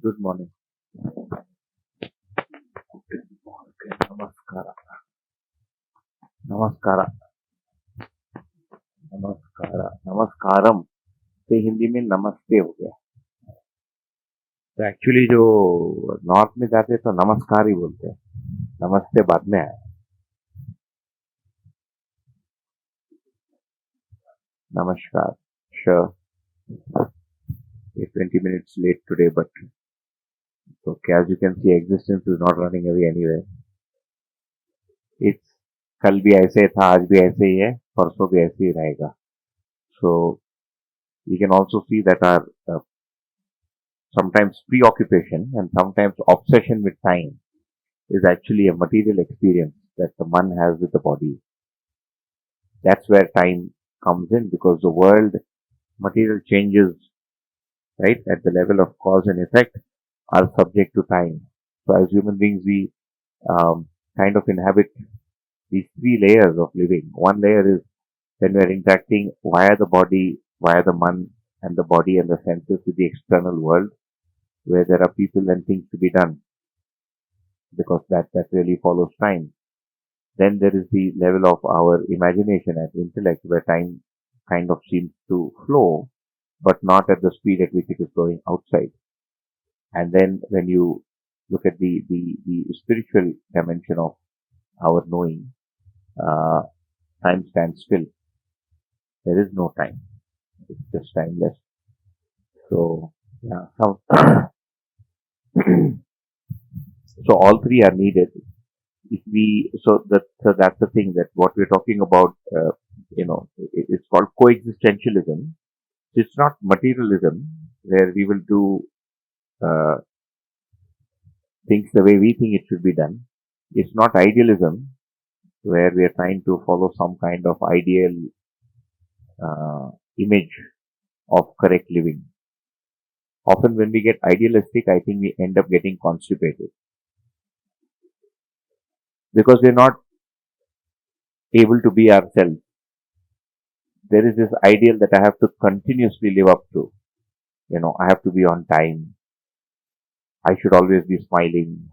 Good morning. Namaskara. नमस्कार नमस्कार नमस्कारम से हिंदी में नमस्ते हो गया। तो एक्चुअली जो नॉर्थ में जाते हैं तो नमस्कार ही बोलते हैं, नमस्ते बाद में आया। नमस्कार sure, we're 20 minutes late today, but so as you can see, existence is not running away anywhere. It's कल भी ऐसे था, आज भी ऐसे ही है, परसों भी ऐसे ही रहेगा. So we can also see that our sometimes preoccupation and sometimes obsession with time is actually a material experience that the man has with the body. That's where time comes in, because the world, material changes, right, at the level of cause and effect are subject to time. So as human beings, we kind of inhabit these three layers of living. One layer is when we are interacting via the body, via the man and the body and the senses with the external world, where there are people and things to be done, because that really follows time. Then there is the level of our imagination and intellect, where time kind of seems to flow, but not at the speed at which it is flowing outside. And then when you look at the spiritual dimension of our knowing, uh, time stands still. There is no time. It's just timeless. So, yeah. So all three are needed. If we, so that's the thing, that what we're talking about, it's called coexistentialism. It's not materialism, where we will do uh, things the way we think it should be done. It's not idealism, where we are trying to follow some kind of ideal image of correct living. Often when we get idealistic, I think we end up getting constipated, because we're not able to be ourselves. There is this ideal that I have to continuously live up to. I have to be on time. I should always be smiling.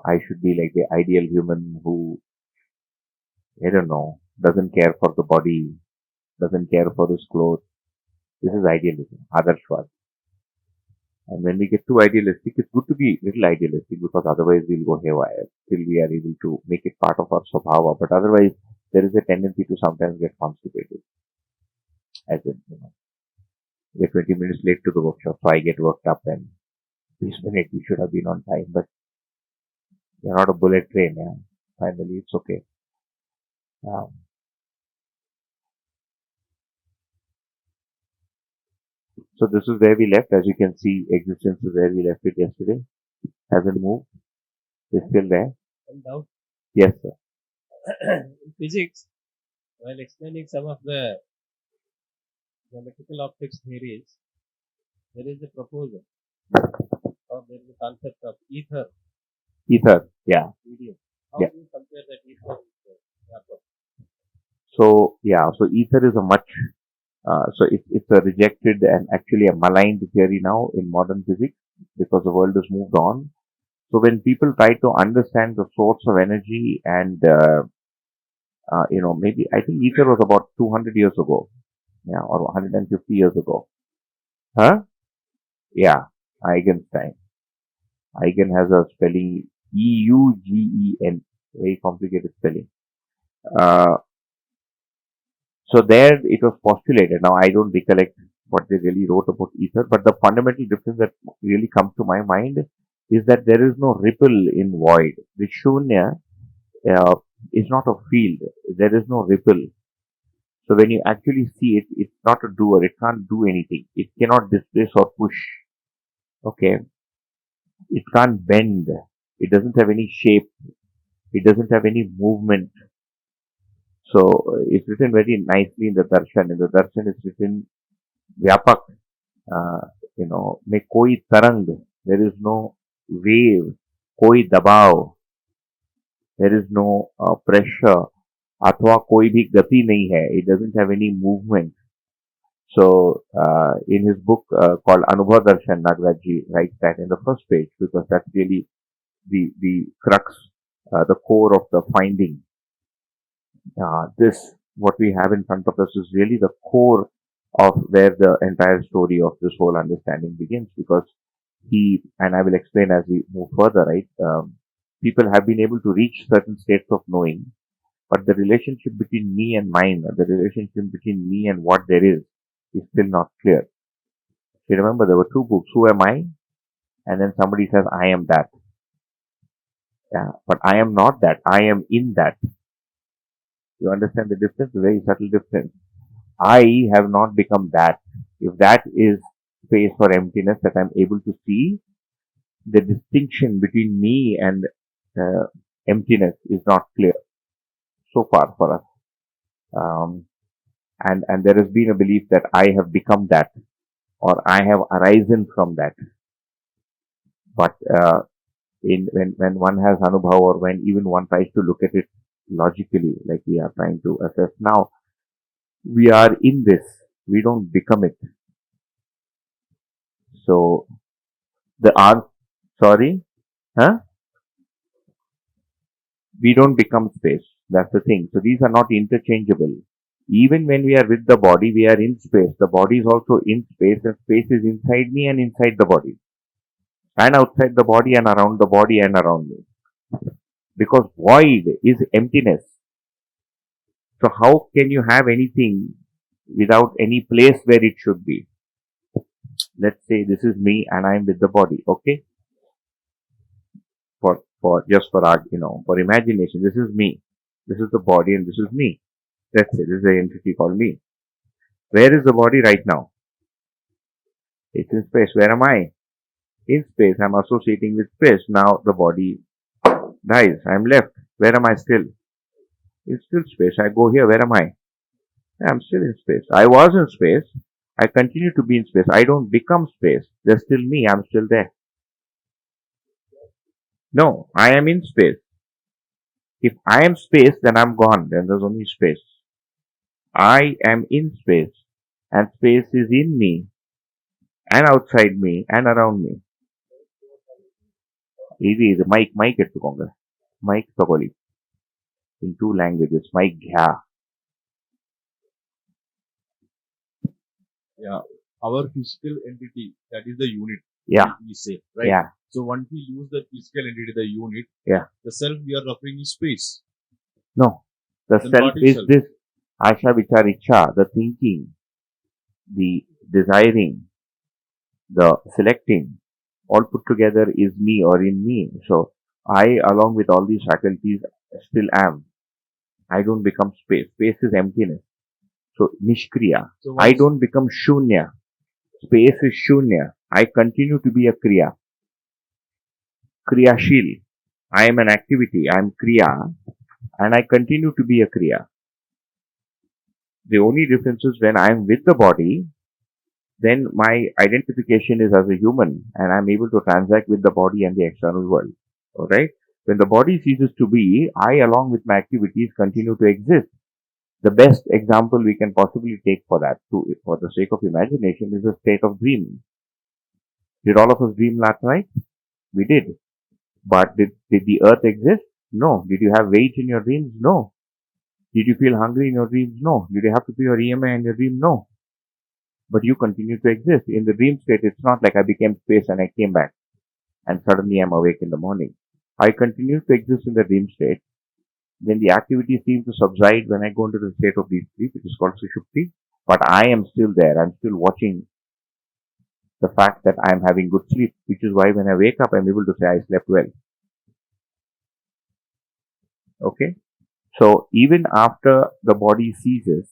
I should be like the ideal human who, I don't know, doesn't care for the body, doesn't care for his clothes. This is idealism, Adarshwad. And when we get too idealistic, it's good to be little idealistic, because otherwise we'll go haywire till we are able to make it part of our swabhava. But otherwise, there is a tendency to sometimes get constipated. As in, we're 20 minutes late to the workshop, so I get worked up, and this minute we should have been on time. But you're not a bullet train, yeah. Finally, it's okay. So this is where we left. As you can see, existence is where we left it yesterday. Hasn't moved. It's still there. And doubt Yes, sir. in physics, while explaining some of the geometrical optics theories, there is a proposal, or there is a concept of ether Ether. Yeah. medium. How Yeah. do you compare that ether with the vapor? So yeah. So ether is a much. So it's a rejected and actually a maligned theory now in modern physics, because the world has moved on. So when people try to understand the source of energy, and maybe I think ether was about 200 years ago, yeah, or 150 years ago, huh? Yeah, Eigenstein. Eigen has a spelling Eugen, very complicated spelling. Uh, so there it was postulated. Now I don't recollect what they really wrote about ether, but the fundamental difference that really comes to my mind is that there is no ripple in void. The shunya uh, is not a field. There is no ripple. So when you actually see it, it's not a doer. It can't do anything. It cannot displace or push. Okay. It can't bend. It doesn't have any shape. It doesn't have any movement. So it's written very nicely in the darshan. In the darshan, it's written vyapak. Uh, में कोई तरंग. There is no wave. कोई दबाव. There is no pressure. अथवा कोई भी गति नहीं है. It doesn't have any movement. So, in his book called Anubhav Darshan, Nagarajji writes that in the first page because that's really the crux, the core of the finding. This, what we have in front of us, is really the core of where the entire story of this whole understanding begins because and I will explain as we move further, right? People have been able to reach certain states of knowing, but the relationship between me and mine, the relationship between me and what there is still not clear. You remember there were two books, Who Am I? And then somebody says, I am that. Yeah, but I am not that. I am in that. You understand the difference? A very subtle difference. I have not become that. If that is space for emptiness that I'm able to see, the distinction between me and emptiness is not clear so far for us. Um, and there has been a belief that I have become that or I have arisen from that. But when one has anubhav or when even one tries to look at it logically, like we are trying to assess now, we are in this. We don't become it. So the answer, sorry, huh? We don't become space. That's the thing. So these are not interchangeable. Even when we are with the body, we are in space. The body is also in space, and space is inside me and inside the body, and outside the body and around the body and around me. Because void is emptiness. So how can you have anything without any place where it should be? Let's say this is me and I'm with the body. Okay, for just for our for imagination, this is me. This is the body and this is me. Let's say this is an entity called me. Where is the body right now? It's in space. Where am I? In space. I'm associating with space. Now the body dies. I'm left. Where am I still? It's still space. I go here. Where am I? I'm still in space. I was in space. I continue to be in space. I don't become space. There's still me. I'm still there. No, I am in space. If I am space, then I'm gone. Then there's only space. I am in space. And space is in me and outside me and around me. ಇದು mic ಎತ್ತುಕೊಂಗ mic ತಗೊಳ್ಳಿ in two languages. Mike ಘ್ಯಾ. Yeah, our physical entity, that is the unit. Yeah. We say, right? Yeah. So once we use the physical entity, the unit, Yeah. the self we are referring is space. No. The Then self what is is self? this Asha Vichar Icha, the thinking, the desiring, the selecting, all put together is me or in me. So I, along with all these faculties, still am. I don't become space. Space is emptiness. So Nishkriya. So I don't become Shunya. Space is Shunya. I continue to be a Kriya. Kriyashil. I am an activity. I am Kriya. And I continue to be a Kriya. The only difference is when I am with the body, then my identification is as a human and I'm able to transact with the body and the external world. Alright? When the body ceases to be, I, along with my activities, continue to exist. The best example we can possibly take for that, for the sake of imagination, is a state of dream. Did all of us dream last night? We did. But did the earth exist? No. Did you have weight in your dreams? No. Did you feel hungry in your dreams? No. Did you have to pay your EMI in your dream? No. But you continue to exist. In the dream state, it's not like I became space and I came back and suddenly I'm awake in the morning. I continue to exist in the dream state. Then the activities seem to subside when I go into the state of deep sleep, which is called Sushupti. But I am still there. I'm still watching the fact that I am having good sleep, which is why when I wake up, I'm able to say I slept well. Okay? So even after the body ceases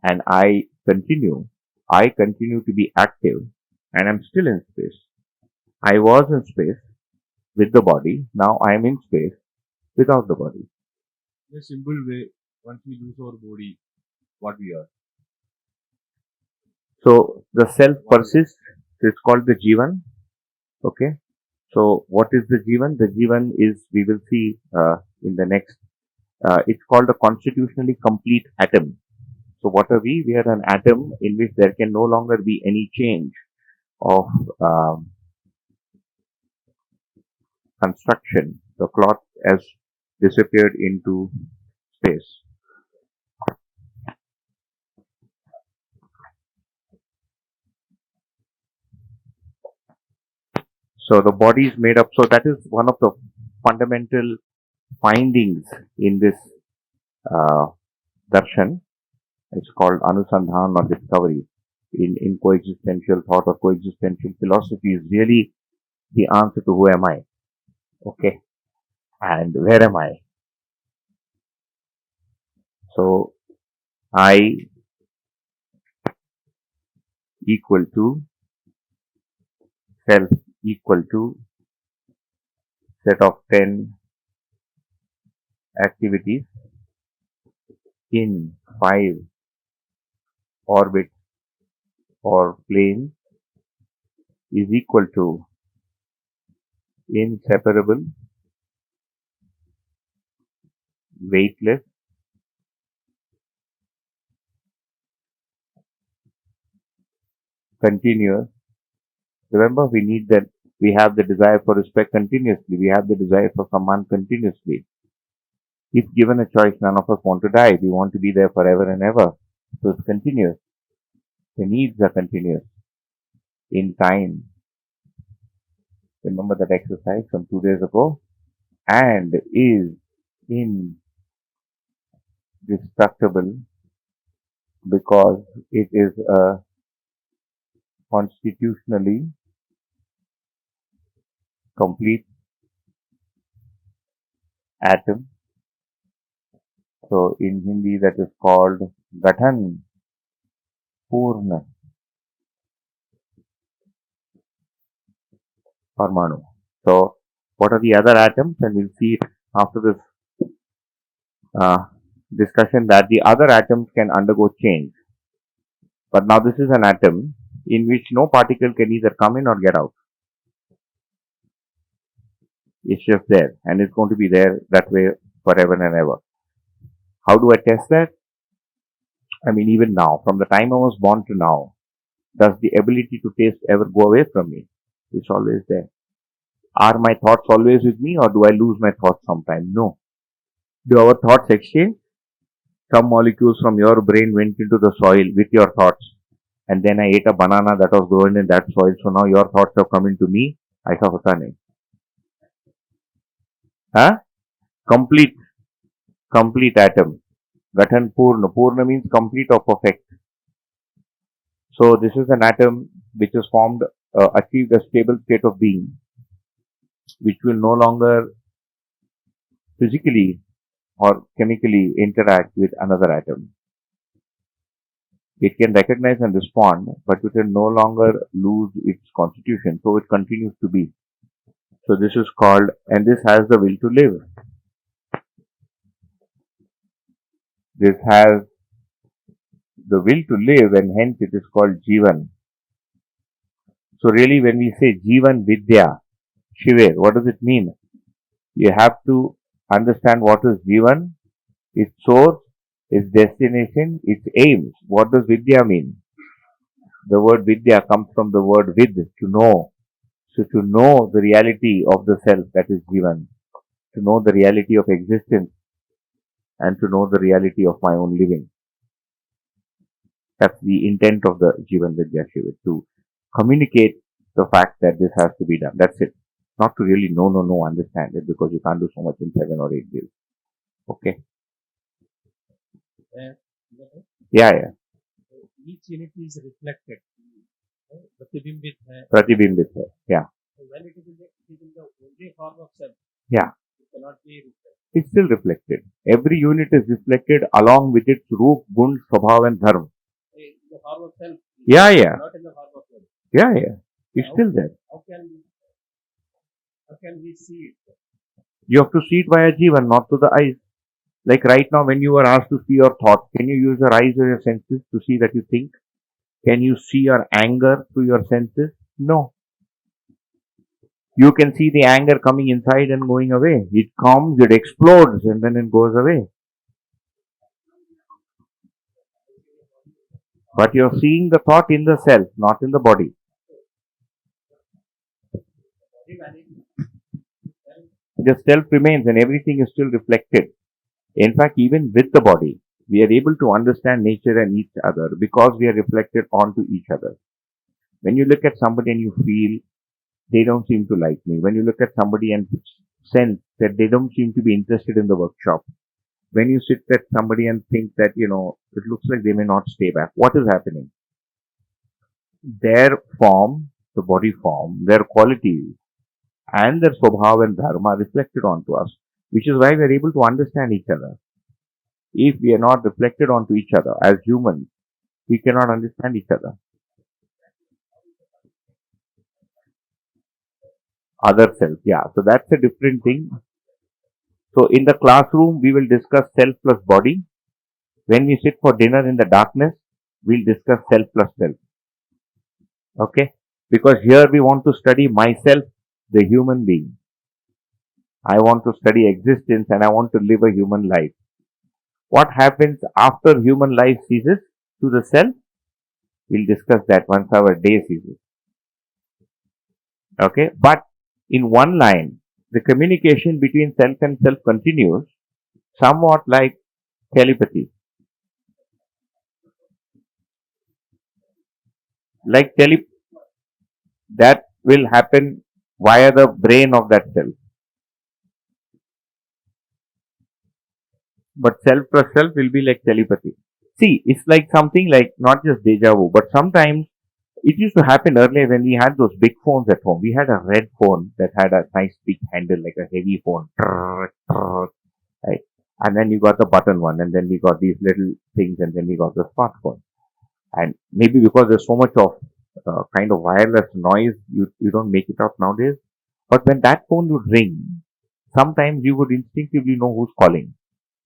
and I continue to be active and I'm still in space. I was in space with the body. Now I am in space without the body. In a simple way, once we lose our body, what we are. So the self persists. It's called the Jivan. Okay. So what is the Jivan? The Jivan is, we will see in the next, it's called a constitutionally complete atom. So what are we? We are an atom in which there can no longer be any change of construction. The cloth has disappeared into space. So the body is made up. So that is one of the fundamental findings in this darshan. It's called Anusandhan or discovery in coexistential thought or coexistential philosophy is really the answer to who am I? Okay. And where am I? So I equal to self equal to set of 10 activities in 5 orbits or planes is equal to inseparable, weightless, continuous. Remember, we need that. We have the desire for respect continuously. We have the desire for command continuously. If given a choice, none of us want to die. We want to be there forever and ever. So it's continuous. The needs are continuous in time. Remember that exercise from 2 days ago? And is indestructible because it is a constitutionally complete atom. So in Hindi that is called Gathan Purna Parmanu. So what are the other atoms? And we'll see after this discussion that the other atoms can undergo change. But now this is an atom in which no particle can either come in or get out. It's just there and it's going to be there that way forever and ever. How do I test that? I mean, even now, from the time I was born to now, does the ability to taste ever go away from me? It's always there. Are my thoughts always with me or do I lose my thoughts sometime? No. Do our thoughts exchange? Some molecules from your brain went into the soil with your thoughts. And then I ate a banana that was grown in that soil. So now your thoughts have come into me. ऐसा होता नहीं. Huh? Complete atom. Gathan Purna. Purna means complete or perfect. So this is an atom which has formed, achieved a stable state of being, which will no longer physically or chemically interact with another atom. It can recognize and respond, but it will no longer lose its constitution, so it continues to be. So this is called, and this has the will to live. This has the will to live, and hence it is called Jivan. So really when we say Jivan Vidya, Shivir, what does it mean? You have to understand what is Jivan, its source, its destination, its aims. What does Vidya mean? The word Vidya comes from the word Vid, to know. So to know the reality of the self, that is Jivan. To know the reality of existence and to know the reality of my own living. That's the intent of the Jivan Vidya Shivir, to communicate the fact that this has to be done. That's it. Not to really understand it, because you can't do so much in 7 or 8 days. Okay? Yeah. Each unit is reflected. Pratibhimbit hai. Pratibhimbit hai. Yeah. So when it is in the only form of self, yeah, it cannot be reflected. It's still reflected. Every unit is reflected along with its roop, gun, swabhav and dharma. In the form of self. Yeah. Not in the form of self. Yeah. It's still there. How can we see it? You have to see it via Jivan, not to the eyes. Like right now, when you are asked to see your thoughts, can you use your eyes or your senses to see that you think? Can you see your anger through your senses? No. You can see the anger coming inside and going away. It comes, it explodes, and then it goes away. But you're seeing the thought in the self, not in the body. Body management. The self remains and everything is still reflected. In fact, even with the body, we are able to understand nature and each other because we are reflected onto each other. When you look at somebody and you feel they don't seem to like me, when you look at somebody and sense that they don't seem to be interested in the workshop, when you sit at somebody and think that, it looks like they may not stay back, what is happening? Their form, the body form, their qualities, and their swabhav and dharma reflected onto us, which is why we are able to understand each other. If we are not reflected onto each other as humans, we cannot understand each other. Other self, yeah. So that's a different thing. So in the classroom, we will discuss self plus body. When we sit for dinner in the darkness, we'll discuss self plus self. Okay? Because here we want to study myself, the human being. I want to study existence and I want to live a human life. What happens after human life ceases to the self? We'll discuss that once our day ceases. Okay? But in one line, the communication between self and self continues somewhat like telepathy. Like that will happen via the brain of that self. But self plus self will be like telepathy. See, it's like something like not just deja vu, but sometimes it used to happen earlier when we had those big phones at home. We had a red phone that had a nice big handle, like a heavy phone. Right? And then you got the button one, and then we got these little things, and then we got the smartphone. And maybe because there's so much of kind of wireless noise, you don't make it out nowadays. But when that phone would ring, sometimes you would instinctively know who's calling.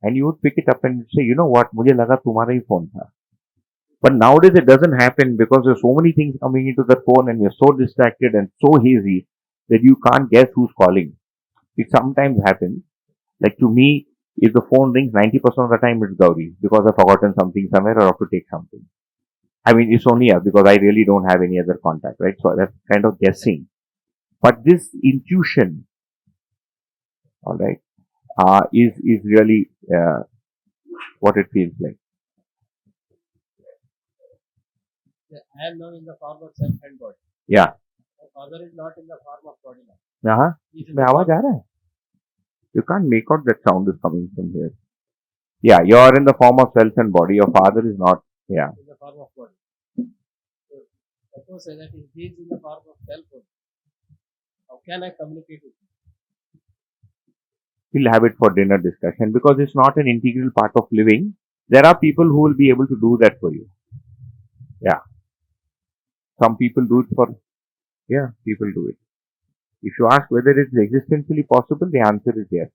And you would pick it up and say, you know what, मुझे लगा तुम्हारा ही phone था. But nowadays it doesn't happen because there's so many things coming into the phone and you're so distracted and so hazy that you can't guess who's calling. It sometimes happens. Like to me, if the phone rings 90% of the time it's Gauri because I've forgotten something somewhere or I have to take something. I mean, it's only us because I really don't have any other contact, right? So that's kind of guessing. But this intuition, all right, is really what it feels like. I am now in the form of self and body. Yeah. My father is not in the form of body now. Uh-huh. He is in में the आवाज form, आ रहा है? You can't make out that sound is coming from here. Yeah, you're in the form of self and body. Your father is not. Yeah. in the form of body. So, suppose that if he is in the form of self, how can I communicate with him? We'll have it for dinner discussion because it's not an integral part of living. There are people who will be able to do that for you. Yeah. Some people do it for. Yeah, people do it. If you ask whether it's existentially possible, the answer is yes.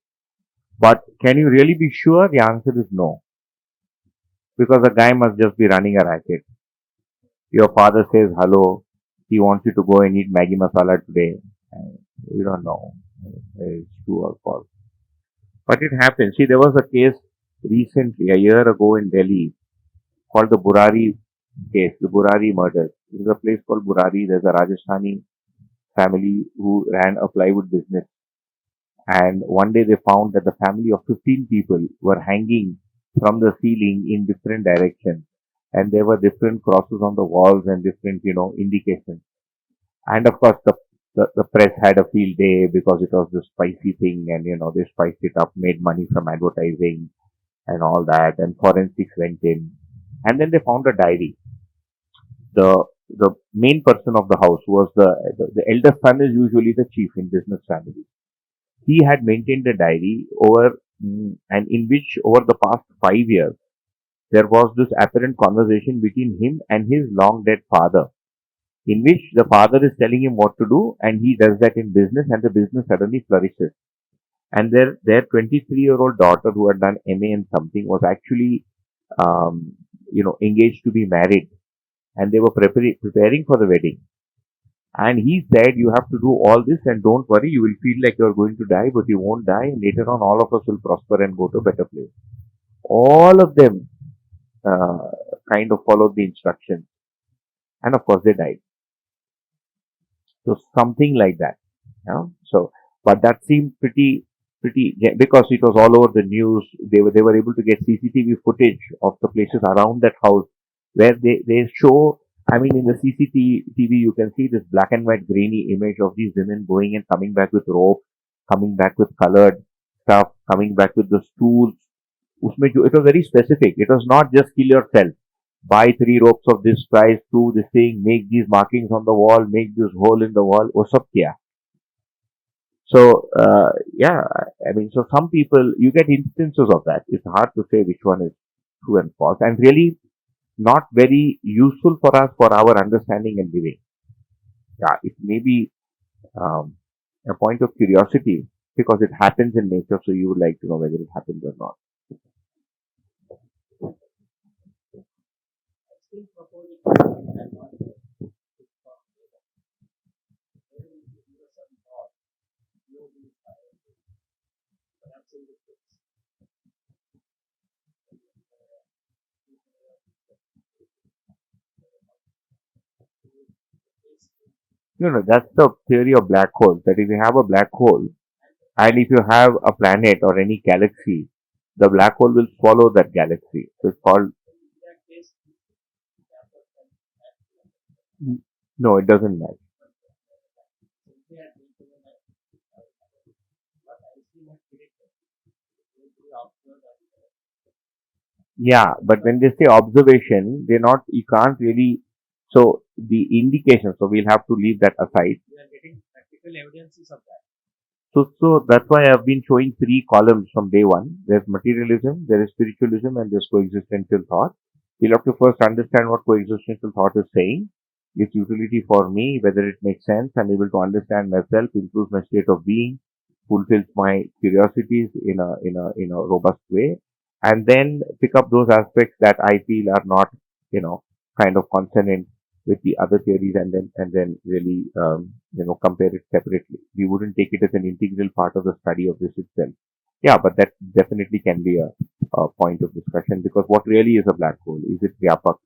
But can you really be sure? The answer is no. Because a guy must just be running a racket. Your father says hello, he wants you to go and eat Maggi masala today. And you don't know. It's true or false. But it happens. See, there was a case recently, a year ago in Delhi, called the Burari case, the Burari murder. There's a place called Burari. There's a Rajasthani family who ran a plywood business. And one day they found that the family of 15 people were hanging from the ceiling in different directions. And there were different crosses on the walls and different, indications. And of course, the press had a field day because it was the spicy thing and, they spiced it up, made money from advertising and all that. And forensics went in. And then they found a diary. The main person of the house was the eldest son is usually the chief in business families. He had maintained a diary and in which over the past 5 years, there was this apparent conversation between him and his long dead father, in which the father is telling him what to do and he does that in business and the business suddenly flourishes. And their 23-year-old daughter who had done MA in something was actually, engaged to be married and they were preparing for the wedding. And he said, you have to do all this and don't worry, you will feel like you're going to die, but you won't die. And later on, all of us will prosper and go to a better place. All of them kind of followed the instructions, and of course they died. So something like that. Yeah. So, but that seemed pretty because it was all over the news. They were able to get CCTV footage of the places around that house where they show. I mean, in the CCTV, you can see this black and white grainy image of these women going and coming back with rope, coming back with colored stuff, coming back with the stools. It was very specific. It was not just kill yourself. Buy 3 ropes of this price, do this thing, make these markings on the wall, make this hole in the wall. वो सब किया. So, yeah, I mean, so some people, you get instances of that. It's hard to say which one is true and false, and really not very useful for us for our understanding and living. Yeah, it may be a point of curiosity because it happens in nature, so you would like to know whether it happens or not. I still propose it to that one. There will be some thought. No, perhaps in the books. That's the theory of black holes. That if you have a black hole, and if you have a planet or any galaxy, the black hole will follow that galaxy. So it's called, In that case, no, it doesn't match. they are taken what I see not predicted. Will be observed and Yeah, but when they say observation, they're not, you can't really, so the indication, so we'll have to leave that aside. we are getting practical evidences of that. So that's why I've been showing 3 columns from day one. There's materialism, there is spiritualism, and there's coexistential thought. We'll have to first understand what coexistential thought is saying, its utility for me, whether it makes sense, I'm able to understand myself, improves my state of being, fulfills my curiosities in a robust way, and then pick up those aspects that I feel are not, kind of consonant with the other theories, and then really compare it separately. We wouldn't take it as an integral part of the study of this itself. Yeah, but that definitely can be a point of discussion because what really is a black hole? Is it vyapak?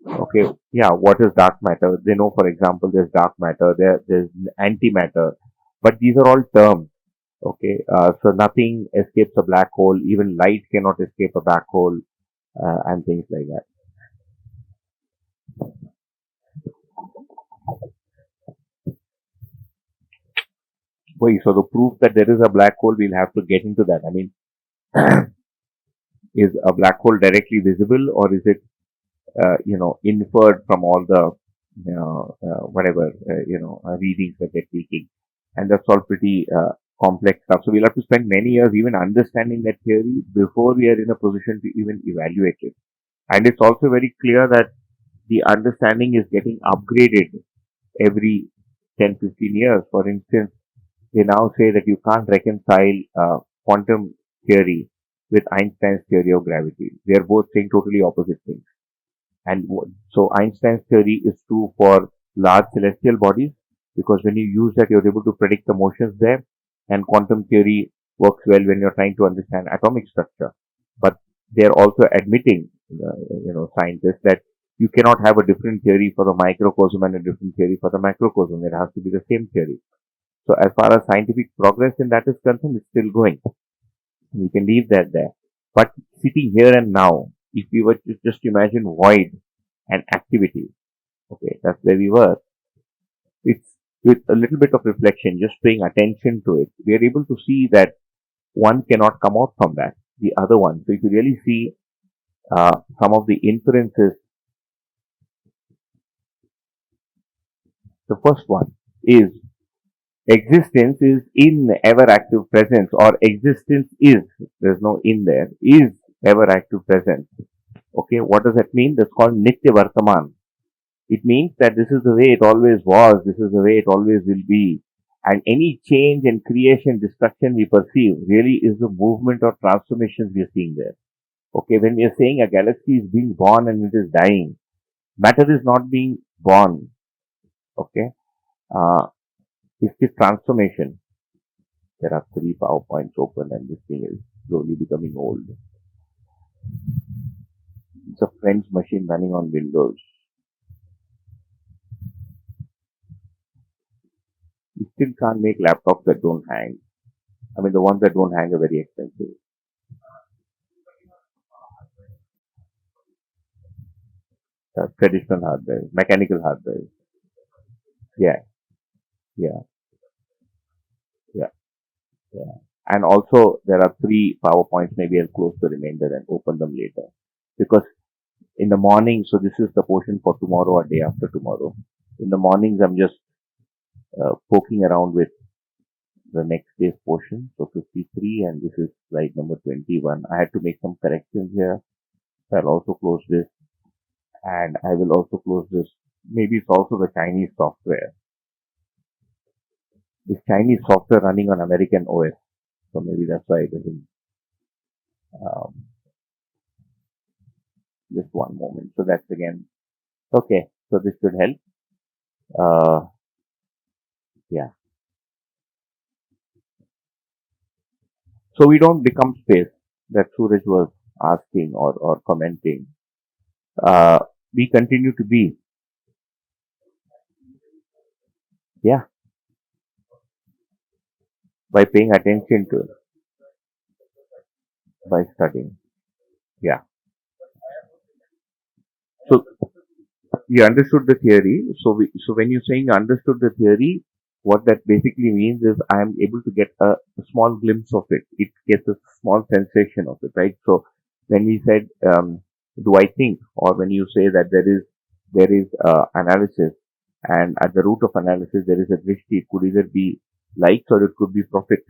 Okay, yeah. What is dark matter? They know, for example, there's dark matter, there's antimatter, but these are all terms. Okay, so nothing escapes a black hole. Even light cannot escape a black hole, and things like that. Wait, so the proof that there is a black hole, we'll have to get into that. I mean, is a black hole directly visible, or is it, inferred from all the, whatever, readings that they're taking? And that's all pretty complex stuff. So we'll have to spend many years even understanding that theory before we are in a position to even evaluate it. And it's also very clear that the understanding is getting upgraded every 10, 15 years. For instance, they now say that you can't reconcile quantum theory with Einstein's theory of gravity. They are both saying totally opposite things. And so Einstein's theory is true for large celestial bodies because when you use that, you're able to predict the motions there. And quantum theory works well when you're trying to understand atomic structure. But they're also admitting, scientists that you cannot have a different theory for the microcosm and a different theory for the macrocosm. It has to be the same theory. So as far as scientific progress in that is concerned, it's still going. We can leave that there. But sitting here and now, if we were to just imagine void and activity, okay, that's where we were. It's with a little bit of reflection, just paying attention to it, we are able to see that one cannot come out from that, the other one. So if you really see some of the inferences, the first one is existence is in ever active presence, or existence is, there's no in there, is ever active presence. Okay, what does that mean? That's called Nitya Vartaman. It means that this is the way it always was, this is the way it always will be. And any change and creation, destruction we perceive really is the movement or transformations we are seeing there. Okay, when we are saying a galaxy is being born and it is dying, matter is not being born. Okay, it's the transformation. There are 3 PowerPoints open and this thing is slowly becoming old. it's a French machine running on Windows. You still can't make laptops that don't hang. I mean, the ones that don't hang are very expensive. Traditional hard drive, mechanical hard drive. Yeah, yeah, yeah, yeah. And also, there are 3 PowerPoints. Maybe I'll close the remainder and open them later. Because in the morning, so this is the portion for tomorrow or day after tomorrow. In the mornings, I'm just poking around with the next day's portion. So 53, and this is slide number 21. I had to make some corrections here. So I'll also close this, and I will also close this. Maybe it's also the Chinese software. This Chinese software running on American OS. So maybe that's why it doesn't. Just one moment. So that's again okay. So this should help. Yeah. So we don't become space. That Suraj was asking or commenting. We continue to be. Yeah. By paying attention to it. By studying. Yeah. So you understood the theory. So when you're saying you understood the theory, what that basically means is I am able to get a small glimpse of it. It gets a small sensation of it, right? So when we said, do I think, or when you say that there is analysis, and at the root of analysis there is a drishti, it could either be likes or it could be profit.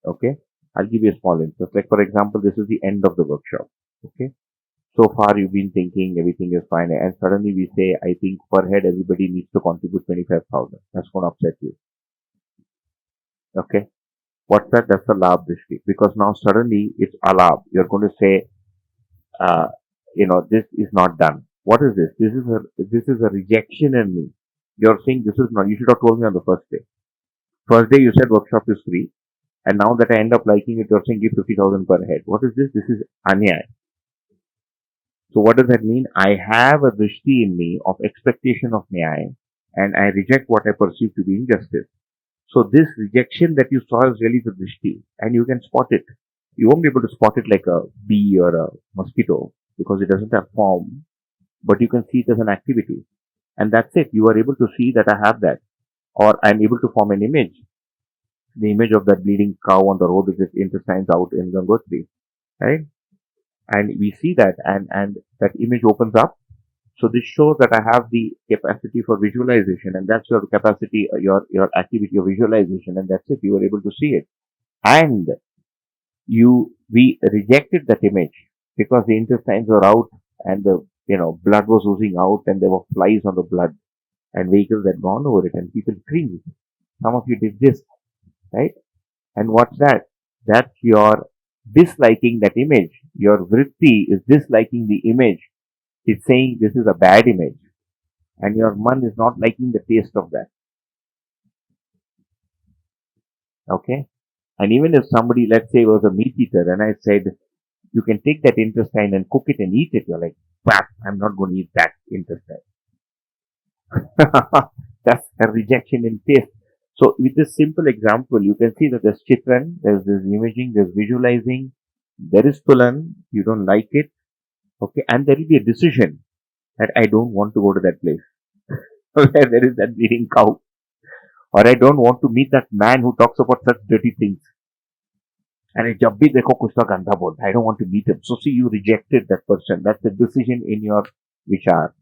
Okay, I'll give you a small instance. Like for example, this is the end of the workshop. Okay. So far you've been thinking everything is fine, and suddenly we say, I think per head everybody needs to contribute 25,000. That's going to upset you. Okay. What's that? That's a labh drishti. Because now suddenly it's alab. You're going to say, uh, this is not done. What is this? This is a rejection in me. You're saying this is not, you should have told me on the first day. First day you said workshop is free, and now that I end up liking it, you're saying give 50,000 per head. What is this? This is anyay. So what does that mean? I have a drishti in me of expectation of nyay, and I reject what I perceive to be injustice. So this rejection that you saw is really the drishti, and you can spot it. You won't be able to spot it like a bee or a mosquito because it doesn't have form, but you can see it as an activity. And that's it. You are able to see that I have that, or I'm able to form an image. The image of that bleeding cow on the road with its intestines out in Gangotri, right? And we see that, and that image opens up. So this shows that I have the capacity for visualization, and that's your capacity, your activity of visualization, and that's it. You were able to see it, and we rejected that image because the intestines were out, and the blood was oozing out, and there were flies on the blood, and vehicles had gone over it, and people screamed. Some of you did this, right? And what's that? That's your disliking that image. Your vritti is disliking the image. It's saying this is a bad image. And your man is not liking the taste of that. Okay? And even if somebody, let's say, was a meat eater, and I said, you can take that intestine and cook it and eat it, you're like, crap, I'm not going to eat that intestine. That's a rejection in taste. So with this simple example, you can see that there's chitran, there's this imaging, there's visualizing, there is tulan, you don't like it, okay, and there will be a decision that I don't want to go to that place where there is that bleeding cow, or I don't want to meet that man who talks about such dirty things. And jab bhi dekho kuch to gandha bolta, I don't want to meet him. So see, you rejected that person. That's a decision in your vichar.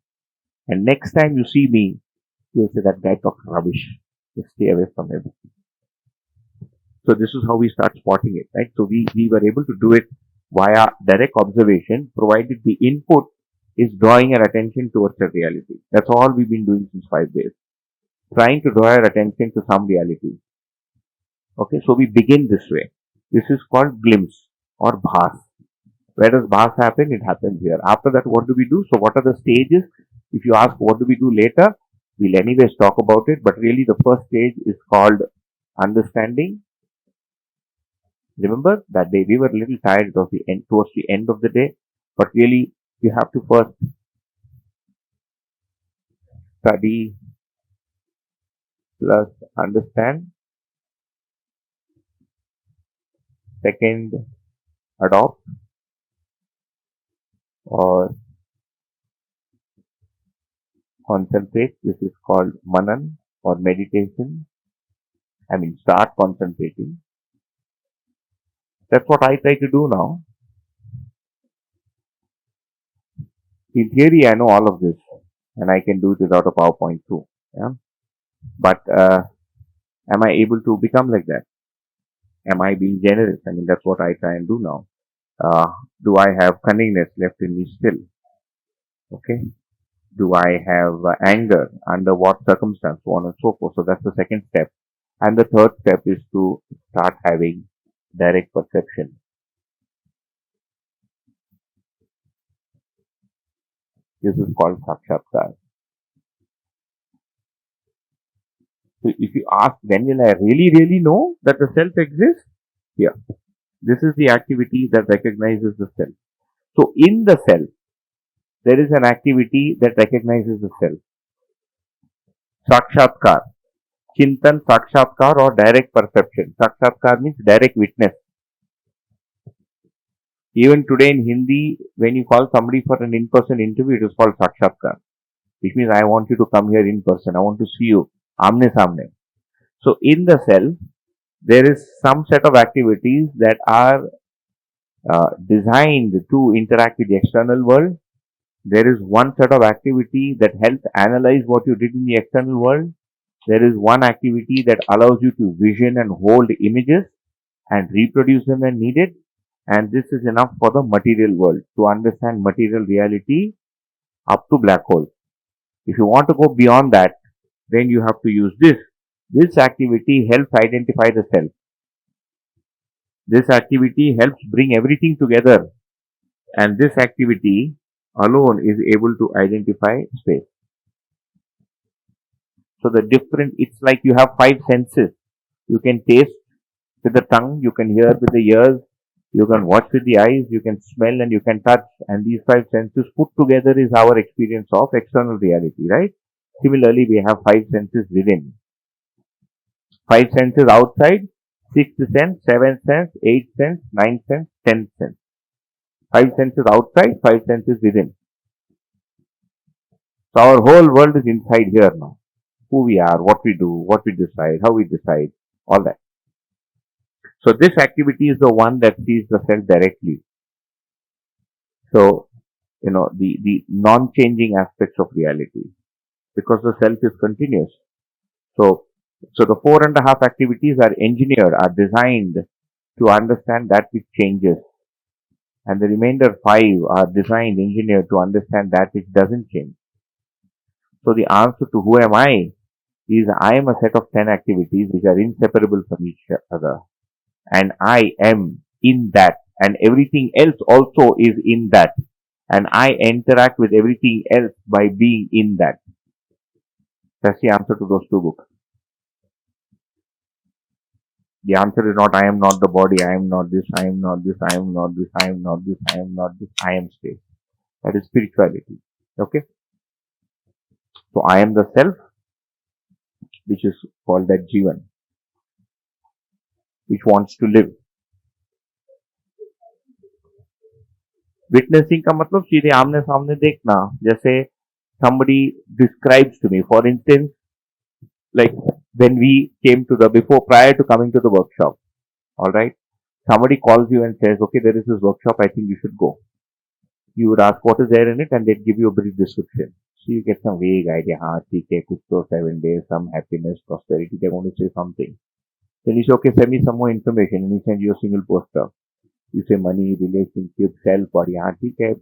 And next time you see me, you'll say that guy talks rubbish. Just stay away from him. So this is how we start spotting it, right? So we were able to do it via direct observation, provided the input is drawing your attention towards a reality. That's all we've been doing since 5 days. Trying to draw your attention to some reality. Okay, so we begin this way. This is called glimpse or bhas. Where does bhas happen? It happens here. After that, what do we do? So what are the stages? If you ask what do we do later, we'll anyways talk about it, but really the first stage is called understanding. Remember that day we were a little tired towards the end of the day, but really You have to first study plus understand, second adopt, or concentrate. This is called manan or meditation. Start concentrating. That's what I try to do now. In theory, I know all of this, and I can do it without a PowerPoint too. Yeah? But am I able to become like that? Am I being generous? That's what I try and do now. Do I have cunningness left in me still? Okay. Do I have anger? Under what circumstance? So on and so forth. So that's the second step. And the third step is to start having direct perception. This is called sakshatkar. So if you ask, when will I really know that the self exists? Here. This is the activity that recognizes the self. So in the self, there is an activity that recognizes the self. Sakshatkar. Chintan, sakshatkar, or direct perception. Sakshatkar means direct witness. Even today in Hindi, when you call somebody for an in-person interview, it is called sakshatkar. Which means I want you to come here in person. I want to see you. Amne samne. So in the self, there is some set of activities that are designed to interact with the external world. There is one set of activity that helps analyze what you did in the external world. There is one activity that allows you to vision and hold images and reproduce them when needed. And this is enough for the material world to understand material reality up to black hole. If you want to go beyond that, then you have to use this. This activity helps identify the self. This activity helps bring everything together. And this activity alone is able to identify space. So it's like you have 5 senses. You can taste with the tongue, you can hear with the ears, you can watch with the eyes, you can smell and you can touch. And these 5 senses put together is our experience of external reality, right? Similarly, we have 5 senses within. 5 senses outside, 6th sense, 7th sense, 8th sense, 9th sense, 10th sense. 5 senses outside, 5 senses within. So our whole world is inside here now. Who we are, what we do, what we decide, how we decide, all that. So this activity is the one that sees the self directly. So, the non-changing aspects of reality, because the self is continuous. So the 4.5 activities are engineered, are designed to understand that which changes. And the remainder 5 are designed, engineered to understand that which doesn't change. So the answer to who am I is I am a set of 10 activities which are inseparable from each other. And I am in that. And everything else also is in that. And I interact with everything else by being in that. That's the answer to those 2 books. The answer is not I am not the body, I am not this, I am not this, I am not this, I am not this, I am not this, I am space. That is spirituality. Okay? So I am the self, which is called that Jivan, which wants to live. Witnessing का मतलब सीधे आमने सामने देखना. जैसे somebody describes to me, for instance, like when we came to prior to coming to the workshop, alright, somebody calls you and says, okay, there is this workshop, I think you should go. You would ask what is there in it and they'd give you a brief description. So you get some vague idea, ठीक है, कुछ तो 7 days, some happiness, prosperity, they're going to say something. Then you say, okay, send me some more information, and you send you a single poster. You say money, relationship, self, or ठीक है,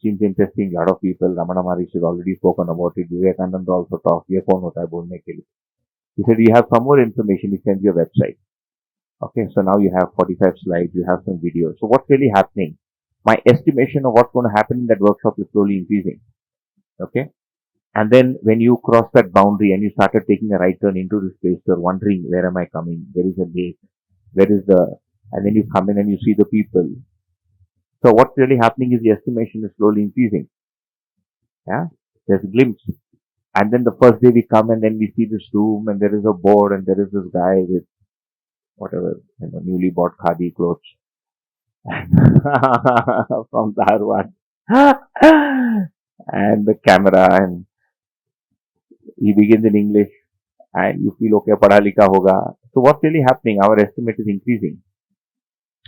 seems interesting, lot of people, Ramana Maharishi has already spoken about it, Vivekananda also talked, ये कौन होता है बोलने के लिए. He said, you have some more information, he sends you a website. Okay, so now you have 45 slides, you have some videos. So what's really happening? My estimation of what's going to happen in that workshop is slowly increasing. Okay? And then when you cross that boundary and you started taking a right turn into this place, you're wondering, where am I coming? Where is the gate? And then you come in and you see the people. So what's really happening is the estimation is slowly increasing. Yeah, there's a glimpse. And then the first day we come and then we see this room and there is a board and there is this guy with whatever, newly bought khadi clothes from Dharwad and the camera, and he begins in English and you feel okay, padha likha hoga. So what's really happening? Our estimate is increasing.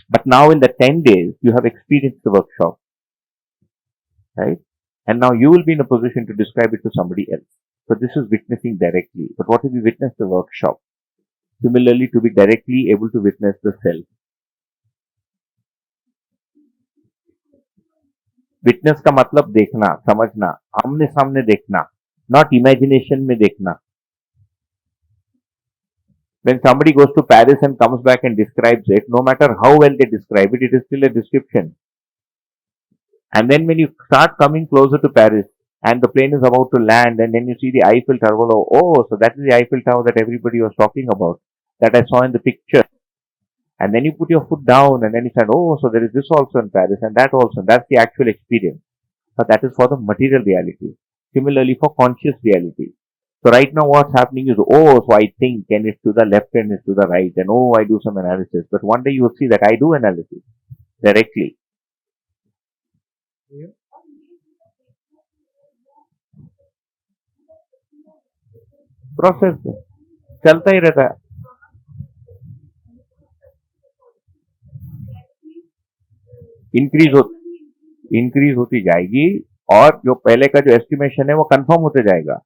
But now in the 10 days, you have experienced the workshop, right? And now you will be in a position to describe it to somebody else. So this is witnessing directly. But what if we witness the workshop? Similarly, to be directly able to witness the self. Witness का मतलब देखना, समझना, आमने सामने देखना, not imagination में देखना. When somebody goes to Paris and comes back and describes it, no matter how well they describe it, it is still a description. And then when you start coming closer to Paris and the plane is about to land and then you see the Eiffel Tower, oh, so that is the Eiffel Tower that everybody was talking about, that I saw in the picture. And then you put your foot down and then you said, oh, so there is this also in Paris and that also. And that's the actual experience. But that is for the material reality. Similarly for conscious reality. So right now what's happening is, oh, so I think and it's to the left and it's to the right and oh, I do some analysis. But one day you will see that I do analysis directly. Yeah. Process चलता ही रहता है. Increase होती जाएगी और जो पहले का जो एस्टिमेशन है वो कंफर्म होते जाएगा.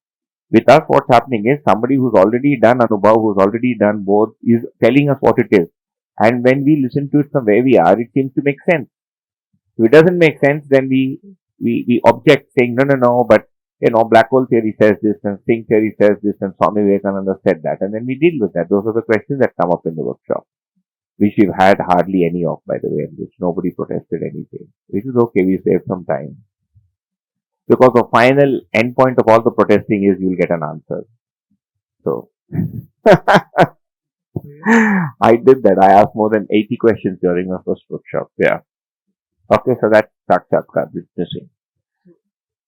With us, what's happening is somebody who's already done Anubhav, who's already done both, is telling us what it is. And when we listen to it from where we are, it seems to make sense. If it doesn't make sense, then we object, saying, no, but black hole theory says this, and string theory says this, and Swami Vivekananda said that. And then we deal with that. Those are the questions that come up in the workshop, which we've had hardly any of, by the way, and which nobody protested anything. Which is okay, we saved some time. Because the final end point of all the protesting is you'll get an answer. So, I did that. I asked more than 80 questions during my first workshop. Yeah. Okay, so that's Sakshatkar, witnessing.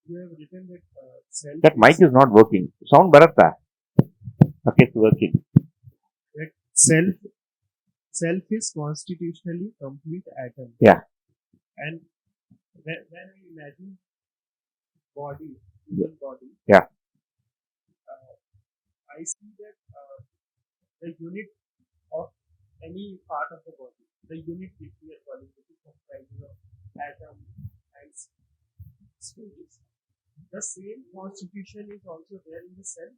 You have written that self. That mic is not working. Sound baratta. Okay, it's working. That self is constitutionally complete atom. Yeah. And when we imagine body, human body, Yeah. I see that the unit of any part of the body, the unit which we are calling, which is comprising of atom and stages. The same constitution is also there in the cell.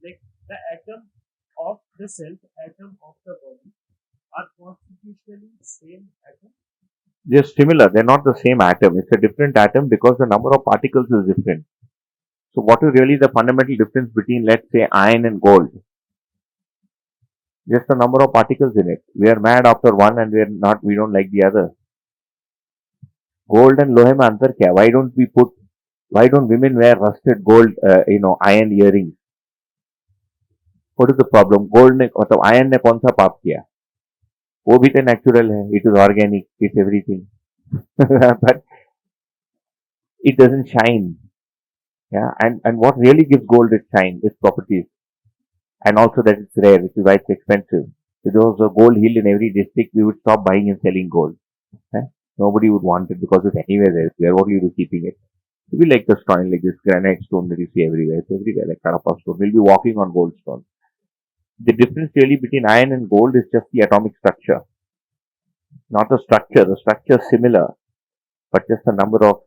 Like the atom of the self, atom of the body are constitutionally same atom. They're similar. They're not the same atom. It's a different atom because the number of particles is different. So what is really the fundamental difference between, let's say, iron and gold? Just the number of particles in it. We are mad after one and we don't like the other. Gold and lohe mein antar kya? Why don't women wear rusted gold, iron earrings? What is the problem? Gold ne, iron ne kaun sa paap kiya? वो भी तो natural है. It is organic. It's everything. But it doesn't shine. Yeah, and what really gives gold its shine, its properties, and also that it's rare, which is why it's expensive. If there was a gold hill in every district, we would stop buying and selling gold. Nobody would want it because it's anywhere there. What will you do keeping it? It will be like the stone, like this granite stone that you see everywhere. It's everywhere, like Karapa stone. We'll be walking on gold stone. The difference really between iron and gold is just the atomic structure. Not the structure. The structure is similar, but just the number of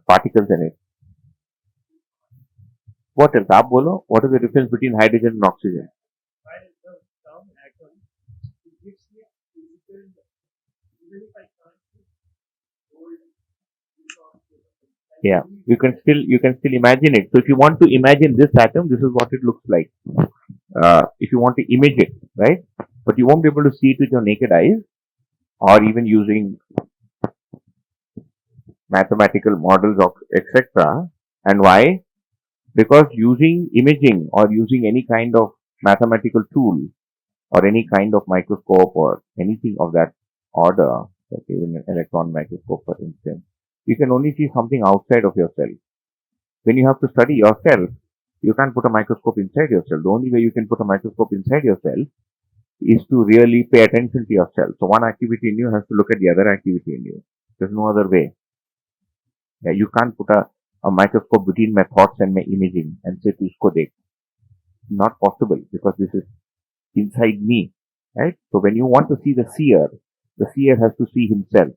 particles in it. What else? आप बोलो. What is the difference between hydrogen and oxygen? While the term atom, it gives me physical, even if I can't see gold, Yeah, you can still imagine it. So if you want to imagine this atom, this is what it looks like. If you want to image it, right? But you won't be able to see it with your naked eyes, or even using mathematical models of etc. And why? Because using imaging or using any kind of mathematical tool or any kind of microscope or anything of that order like even an electron microscope, for instance. You can only see something outside of yourself. When you have to study yourself, you can't put a microscope inside yourself. The only way you can put a microscope inside yourself is to really pay attention to yourself. So one activity in you has to look at the other activity in you. There's no other way. Yeah, you can't put a microscope between my thoughts and my imaging and say, "Usko dekh." Not possible because this is inside me, right? So when you want to see the seer has to see himself.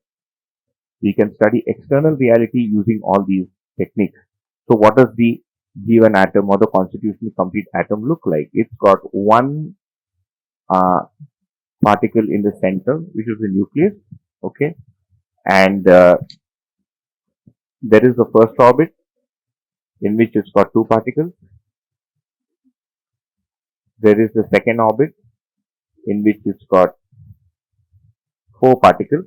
We can study external reality using all these techniques. So what does the given atom or the constitutionally complete atom look like? It's got one uh, particle in the center, which is the nucleus, okay? And there is the first orbit in which it's got two particles. There is the second orbit in which it's got four particles.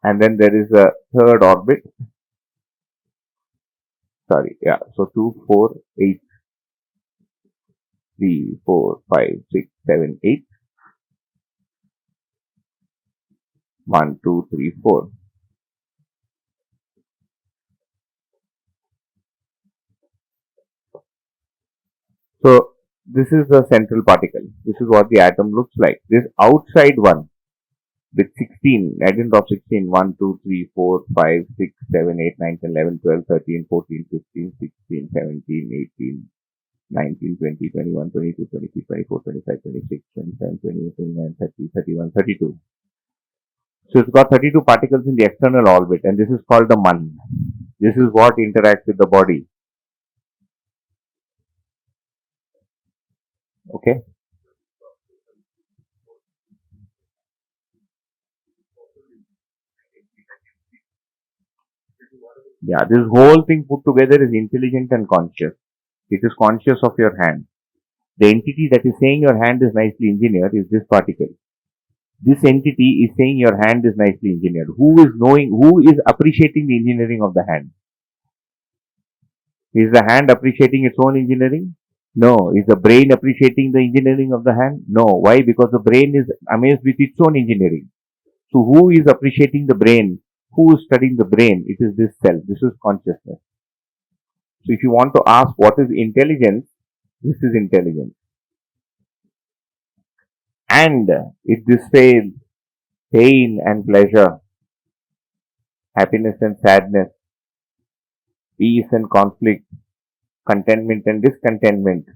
And then there is a third orbit. Sorry, yeah. So 2, 4, 8, 3, 4, 5, 6, 7, 8. 1, 2, 3, 4. So this is the central particle. This is what the atom looks like. This outside one with 16, I didn't drop 16, 1, 2, 3, 4, 5, 6, 7, 8, 9, 10, 11, 12, 13, 14, 15, 16, 17, 18, 19, 20, 21, 22, 23, 24, 25, 26, 27, 28, 29, 30, 31, 32. So it's got 32 particles in the external orbit, and this is called the man. This is what interacts with the body. Okay. Yeah, this whole thing put together is intelligent and conscious. It is conscious of your hand. The entity that is saying your hand is nicely engineered is this particle. This entity is saying your hand is nicely engineered. Who is appreciating the engineering of the hand? Is the hand appreciating its own engineering? No. Is the brain appreciating the engineering of the hand? No. Why? Because the brain is amazed with its own engineering. So who is appreciating the brain? Who is studying the brain? It is this self. This is consciousness. So if you want to ask what is intelligence, this is intelligence. And it displays pain and pleasure, happiness and sadness, peace and conflict, contentment and discontentment,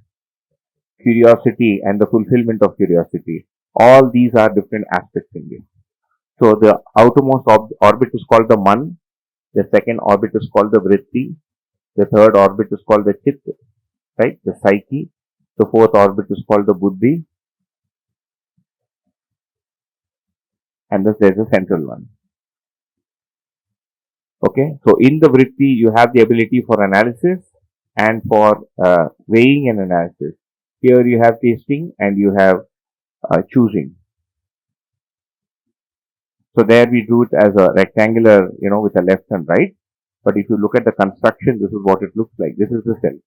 curiosity and the fulfillment of curiosity. All these are different aspects in this. So the outermost orbit is called the man, the second orbit is called the vritti, the third orbit is called the chit, right, the psyche, the fourth orbit is called the buddhi, and thus there's a central one. Okay, so in the vritti, you have the ability for analysis and for weighing and analysis. Here you have tasting and you have choosing. So there we drew it as a rectangular, with a left and right. But if you look at the construction, this is what it looks like. This is the cell.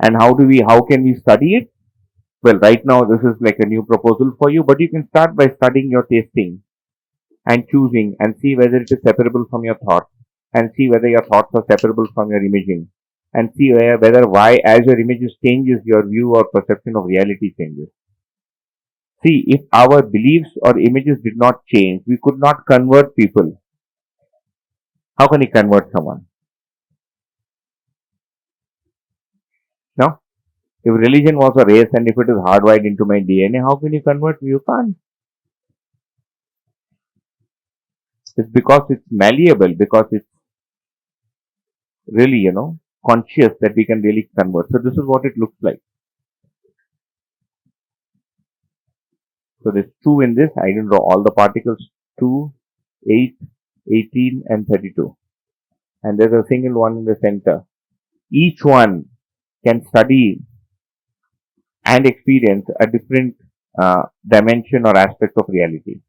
And how can we study it? Well, right now this is like a new proposal for you, but you can start by studying your tasting and choosing and see whether it is separable from your thoughts and see whether your thoughts are separable from your imaging and see whether why as your images changes your view or perception of reality changes. See, if our beliefs or images did not change, we could not convert people. How can you convert someone? No? If religion was a race and if it is hardwired into my DNA, how can you convert me? You can't. It's because it's malleable, because it's really, conscious that we can really convert. So this is what it looks like. So there's 2 in this. I didn't draw all the particles. 2, 8, 18 and 32. And there's a single one in the center. Each one can study and experience a different dimension or aspect of reality.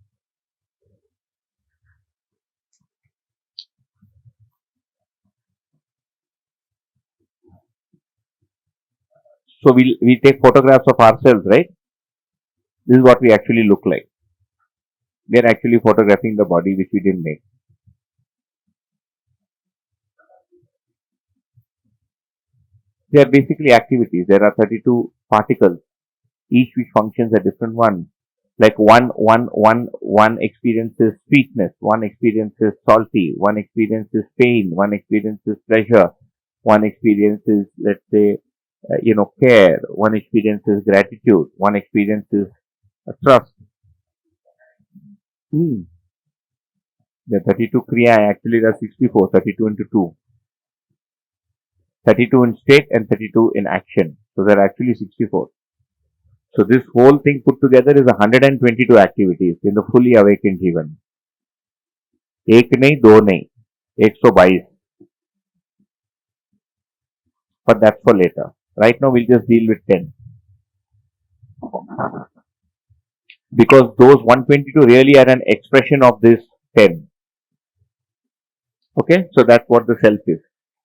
So we take photographs of ourselves, right? This is what we actually look like. We are actually photographing the body which we didn't make. They are basically activities. There are 32 particles, each which functions a different one. Like one experiences sweetness, one experiences salty, one experiences pain, one experiences pleasure, one experiences, let's say, care, one experiences gratitude, one experiences trust. Hmm. The 32 Kriya actually there are 64, 32 into 2. 32 in state and 32 in action. So there are actually 64. So this whole thing put together is 122 activities in the fully awakened Jivan. एक नहीं दो नहीं 122. But that's for later. Right now we'll just deal with 10. Because those 122 really are an expression of this 10. Okay, so that's what the self is.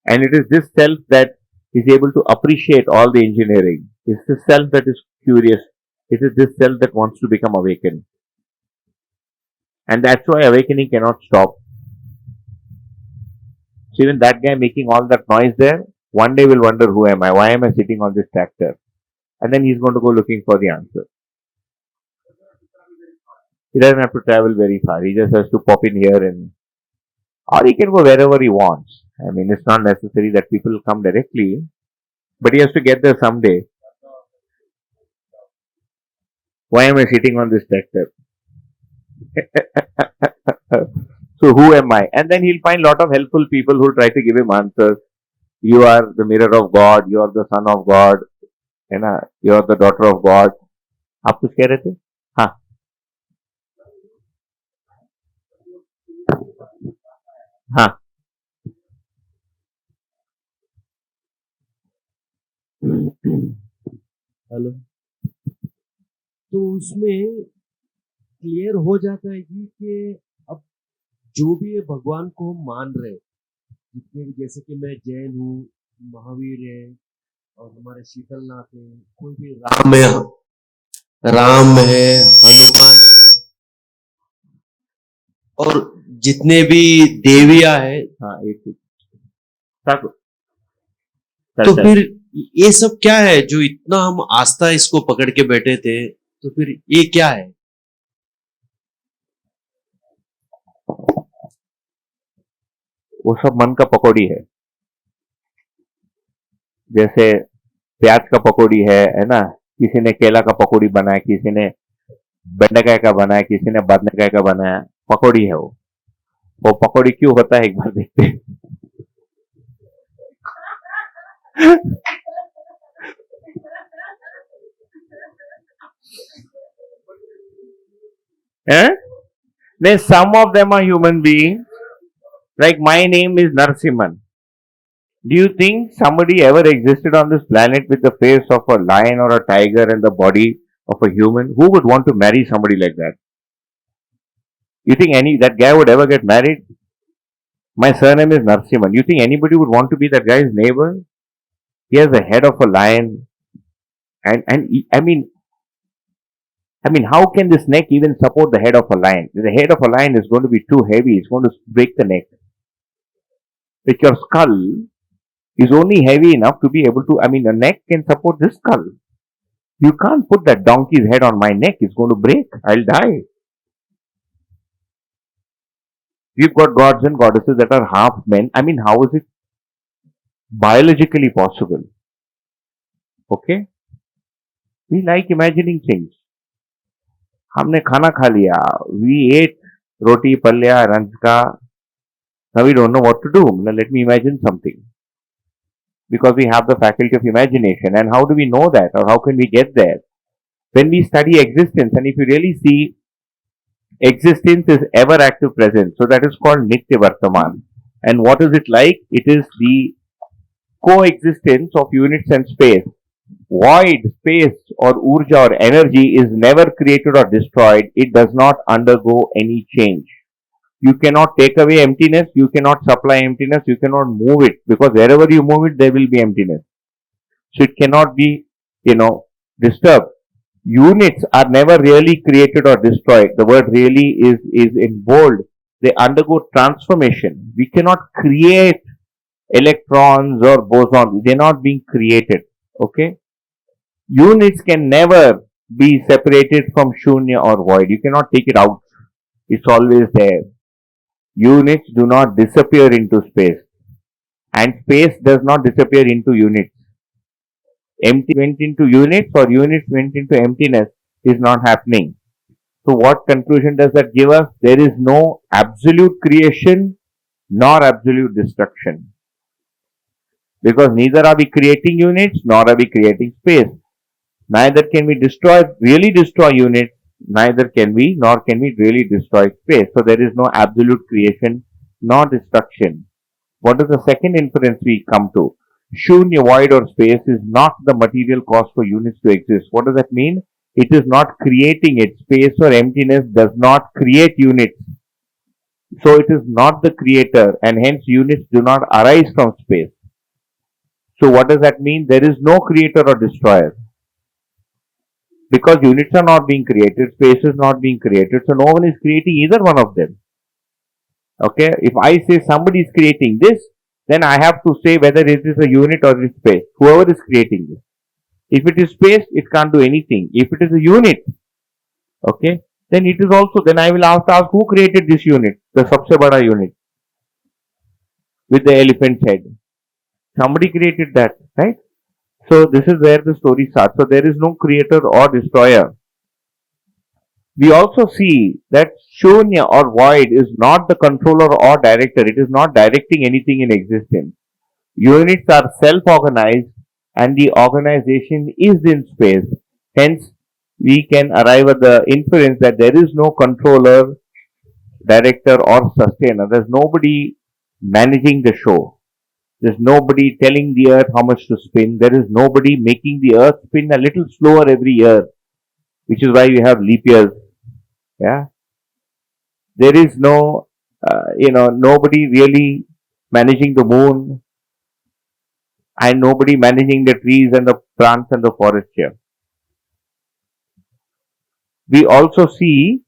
And it is this self that is able to appreciate all the engineering. It's the self that is curious. It is this self that wants to become awakened. And that's why awakening cannot stop. So even that guy making all that noise there, one day will wonder, who am I? Why am I sitting on this tractor? And then he's going to go looking for the answer. He doesn't have to travel very far. He just has to pop in here or he can go wherever he wants. I mean, it's not necessary that people come directly, but he has to get there someday. Why am I sitting on this tractor? So who am I? And then he'll find a lot of helpful people who try to give him answers. You are the mirror of God. You are the son of God. You are the daughter of God. आप कुछ कह रहे थे? हाँ. हाँ. Hello. तो उसमें clear हो जाता है कि अब जो भी है भगवान को हम मान रहे, जितने भी, जैसे कि मैं जैन हूँ, महावीर है और हमारे शीतलनाथ है, कोई भी राम है, हनुमान है, और जितने भी देवियां है, हाँ एक तो फिर ये सब क्या है जो इतना हम आस्था इसको पकड़ के बैठे थे, तो फिर ये क्या है? वो सब मन का पकौड़ी है. जैसे प्याज का पकौड़ी है ना. किसी ने केला का पकौड़ी बनाया, किसी ने बेंडकाय का बनाया, किसी ने बदनेकाय का बनाया. पकौड़ी है वो पकौड़ी क्यों होता है एक बार देखते हैं. Then some of them are human beings. Like my name is Narsimhan. Do you think somebody ever existed on this planet with the face of a lion or a tiger and the body of a human? Who would want to marry somebody like that? You think that guy would ever get married? My surname is Narsimhan. You think anybody would want to be that guy's neighbor? He has the head of a lion, and I mean, how can this neck even support the head of a lion? The head of a lion is going to be too heavy. It's going to break the neck. But your skull is only heavy enough to be able to, a neck can support this skull. You can't put that donkey's head on my neck. It's going to break. I'll die. We've got gods and goddesses that are half men. How is it biologically possible? Okay? We like imagining things. हमने खाना खा लिया. We ate roti, palya, ranjka. Now we don't know what to do. Now let me imagine something. Because we have the faculty of imagination. And how do we know that? Or how can we get there? When we study existence, and if you really see, existence is ever active presence. So that is called Nitya Vartaman. And what is it like? It is the coexistence of units and space. Void, space, or urja or energy is never created or destroyed. It does not undergo any change. You cannot take away emptiness, you cannot supply emptiness, you cannot move it, because wherever you move it, there will be emptiness. So it cannot be disturb. Units are never really created or destroyed. The word really is in bold. They undergo transformation. We cannot create electrons or bosons. They're not being created. Okay? Units can never be separated from shunya or void. You cannot take it out. It's always there. Units do not disappear into space, and space does not disappear into units. Empty went into units or units went into emptiness is not happening. So, what conclusion does that give us? There is no absolute creation nor absolute destruction, because neither are we creating units nor are we creating space. Neither can we really destroy units, neither can we, nor can we really destroy space. So there is no absolute creation nor destruction. What is the second inference we come to? Shunya, void or space is not the material cause for units to exist. What does that mean? It is not creating it. Space or emptiness does not create units. So it is not the creator, and hence units do not arise from space. So what does that mean? There is no creator or destroyer. Because units are not being created, space is not being created, so no one is creating either one of them. Okay, if I say somebody is creating this, then I have to say whether it is a unit or it is space. Whoever is creating this. If it is space, it can't do anything. If it is a unit, okay, then it is also, then I will have to ask who created this unit, the sabse bada unit with the elephant head. Somebody created that, right? So this is where the story starts. So there is no creator or destroyer. We also see that shunya or void is not the controller or director. It is not directing anything in existence. Units are self-organized and the organization is in space. Hence, we can arrive at the inference that there is no controller, director or sustainer. There's nobody managing the show. There's nobody telling the earth how much to spin. There is nobody making the earth spin a little slower every year, which is why we have leap years. Yeah. There is no, nobody really managing the moon and nobody managing the trees and the plants and the forest here. We also see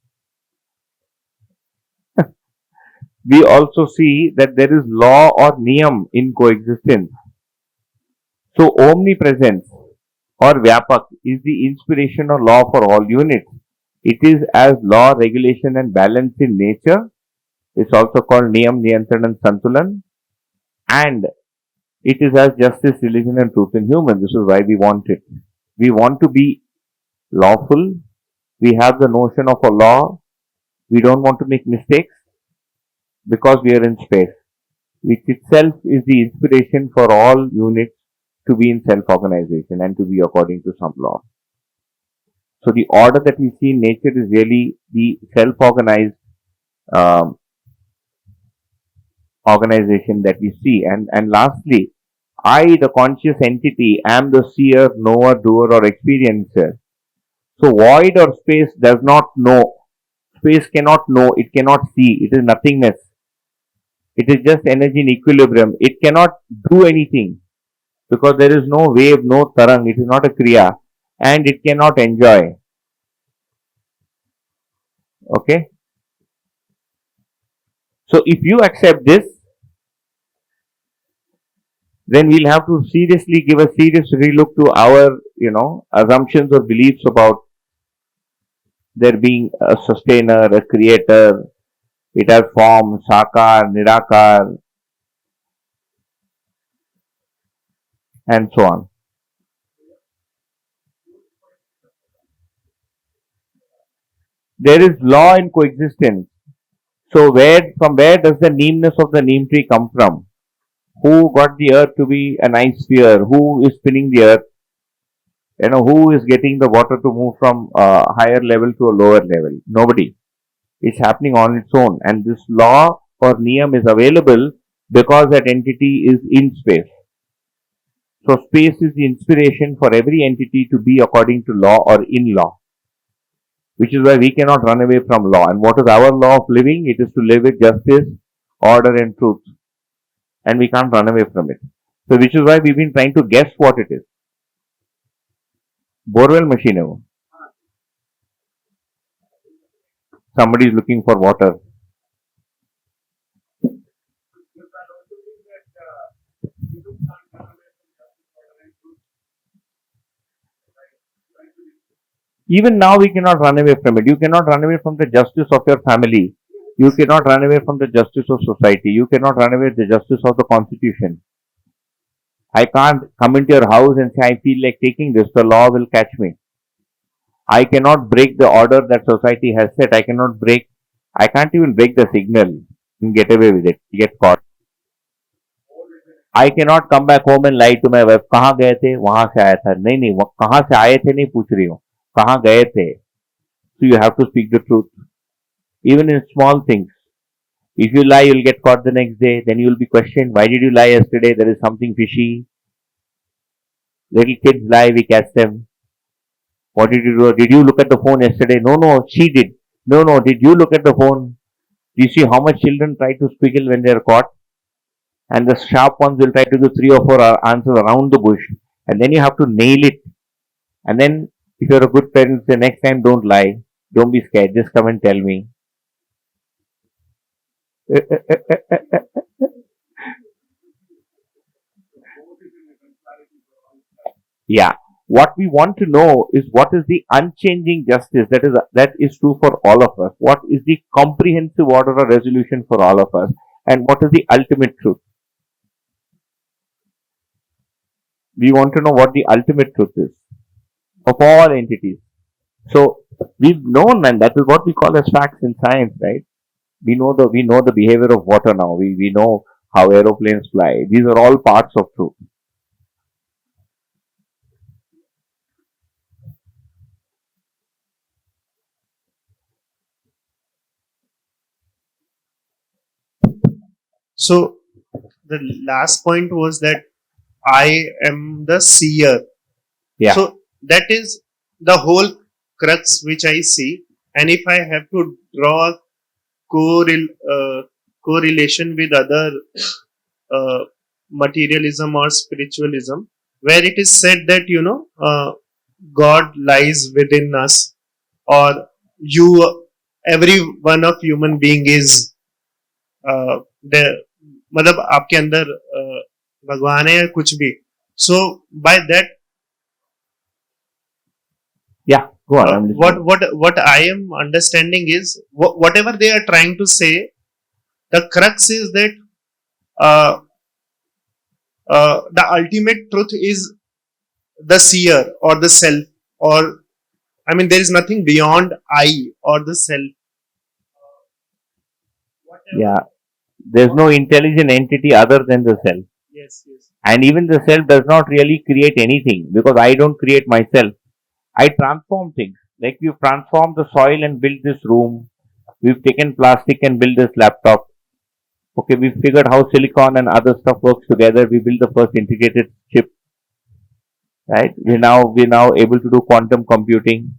that there is law or niyam in coexistence. So omnipresence or vyapak is the inspiration or law for all units. It is as law, regulation and balance in nature. It's also called niyam, niyantrana and santulan. And it is as justice, religion and truth in humans. This is why we want it. We want to be lawful. We have the notion of a law. We don't want to make mistakes because we are in space, which itself is the inspiration for all units to be in self-organization and to be according to some law. So the order that we see in nature is really the self-organized organization that we see. And lastly, I, the conscious entity, am the seer, knower, doer or experiencer. So void or space does not know. Space cannot know, it cannot see, it is nothingness. It is just energy in equilibrium. It cannot do anything because there is no wave, no tarang. It is not a kriya and it cannot enjoy. Okay. So if you accept this, then we'll have to seriously give a serious relook to our, assumptions or beliefs about there being a sustainer, a creator. It has form, sakar, nirakar, and so on. There is law in coexistence. So from where does the neemness of the neem tree come from? Who got the earth to be a nice sphere? Who is spinning the earth? Who is getting the water to move from a higher level to a lower level? Nobody. It's happening on its own. And this law or niyam is available because that entity is in space. So space is the inspiration for every entity to be according to law or in law. Which is why we cannot run away from law. And what is our law of living? It is to live with justice, order and truth. And we can't run away from it. So which is why we've been trying to guess what it is. Borewell machine है वो. Somebody is looking for water. You can also think that people can't run away from justice, order, and truth. Even now, we cannot run away from it. You cannot run away from the justice of your family. You cannot run away from the justice of society. You cannot run away from the justice of the constitution. I can't come into your house and say, I feel like taking this, the law will catch me. I cannot break the order that society has set. I can't even break the signal and get away with it, get caught. I cannot come back home and lie to my wife. कहाँ गए थे? वहां से आया था. नहीं नहीं, कहाँ से आए थे नहीं पूछ रही हूँ. कहाँ गए थे? So you have to speak the truth. Even in small things. If you lie, you'll get caught the next day. Then you will be questioned. Why did you lie yesterday? There is something fishy. Little kids lie, we catch them. What did you do? Did you look at the phone yesterday? No, no, she did. No, no, did you look at the phone? Do you see how much children try to squiggle when they are caught? And the sharp ones will try to do 3 or 4 answers around the bush. And then you have to nail it. And then, if you're a good parent, say next time don't lie. Don't be scared. Just come and tell me. Yeah. What we want to know is what is the unchanging justice that is true for all of us. What is the comprehensive order or resolution for all of us, and what is the ultimate truth? We want to know what the ultimate truth is of all entities. So we've known, and that is what we call as facts in science, right? We know the behavior of water now. We know how aeroplanes fly. These are all parts of truth. So the last point was that I am the seer. Yeah. So that is the whole crux which I see. And if I have to draw a correlation with other materialism or spiritualism, where it is said that God lies within us, or every one of human being is the मतलब आपके अंदर भगवान है या कुछ भी. So by that, Yeah, go on. I'm listening. what I am understanding is whatever they are trying to say, the crux is that the ultimate truth is the seer or the self, or I mean there is nothing beyond I or the self. Yeah. There's no intelligent entity other than the self. Yes, yes. And even the self does not really create anything because I don't create myself. I transform things. Like we've transformed the soil and built this room. We've taken plastic and built this laptop. Okay, we've figured how silicon and other stuff works together. We built the first integrated chip. Right? We're now able to do quantum computing.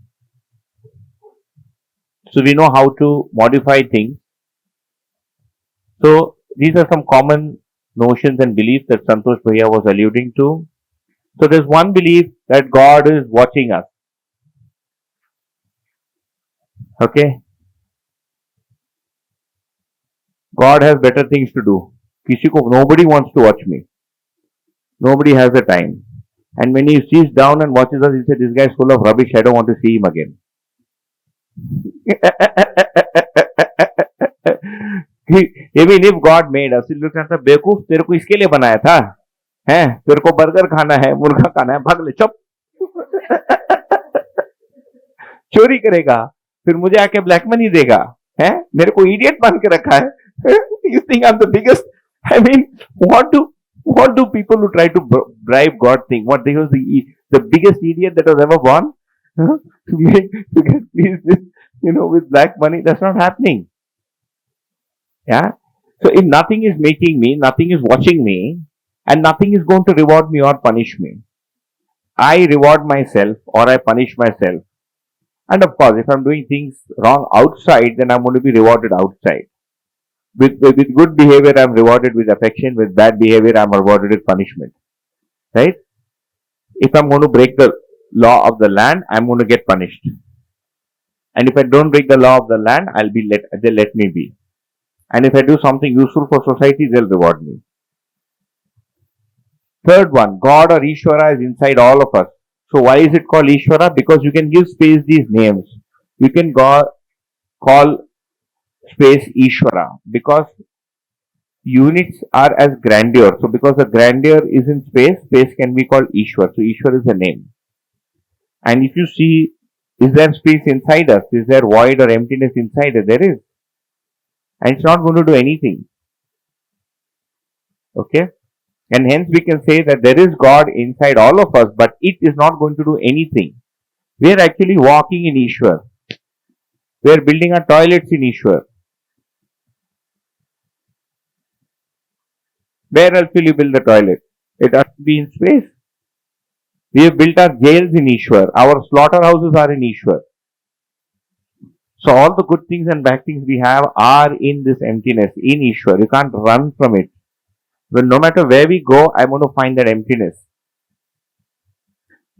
So we know how to modify things. So these are some common notions and beliefs that Santosh Bhaiya was alluding to. So there's one belief that God is watching us. Okay? God has better things to do. Nobody wants to watch me. Nobody has the time. And when he sees down and watches us, he says, this guy is full of rubbish, I don't want to see him again. Even if God made us, he looked at the बेवकूफ तेरे को इसके लिए बनाया था, हैं? तेरे को बर्गर खाना है, मुर्गा खाना है, भाग ले चुप. चोरी करेगा, फिर मुझे आके ब्लैक मनी देगा, हैं? मेरे को इडियट मान के रखा है. You think I'm the biggest? I mean, what do people who try to bribe God think? What they was the biggest idiot that was ever born? Huh? To get pleased with black money? That's not happening. Yeah. So if nothing is making me, nothing is watching me, and nothing is going to reward me or punish me, I reward myself or I punish myself. And of course, if I'm doing things wrong outside, then I'm going to be rewarded outside. With good behavior, I'm rewarded with affection. With bad behavior, I'm rewarded with punishment. Right? If I'm going to break the law of the land, I'm going to get punished. And if I don't break the law of the land, they'll let me be. And if I do something useful for society, they'll reward me. Third one, God or Ishvara is inside all of us. So why is it called Ishvara? Because you can give space these names. You can call space Ishvara because units are as grandeur. So because the grandeur is in space, space can be called Ishwar. So Ishwar is a name. And if you see, is there space inside us? Is there void or emptiness inside us? There is. And it's not going to do anything. Okay? And hence we can say that there is God inside all of us, but it is not going to do anything. We are actually walking in Ishwar. We are building our toilets in Ishwar. Where else will you build the toilet? It has to be in space. We have built our jails in Ishwar. Our slaughterhouses are in Ishwar. So all the good things and bad things we have are in this emptiness, in Ishwar. You can't run from it. Well, no matter where we go, I'm going to find that emptiness.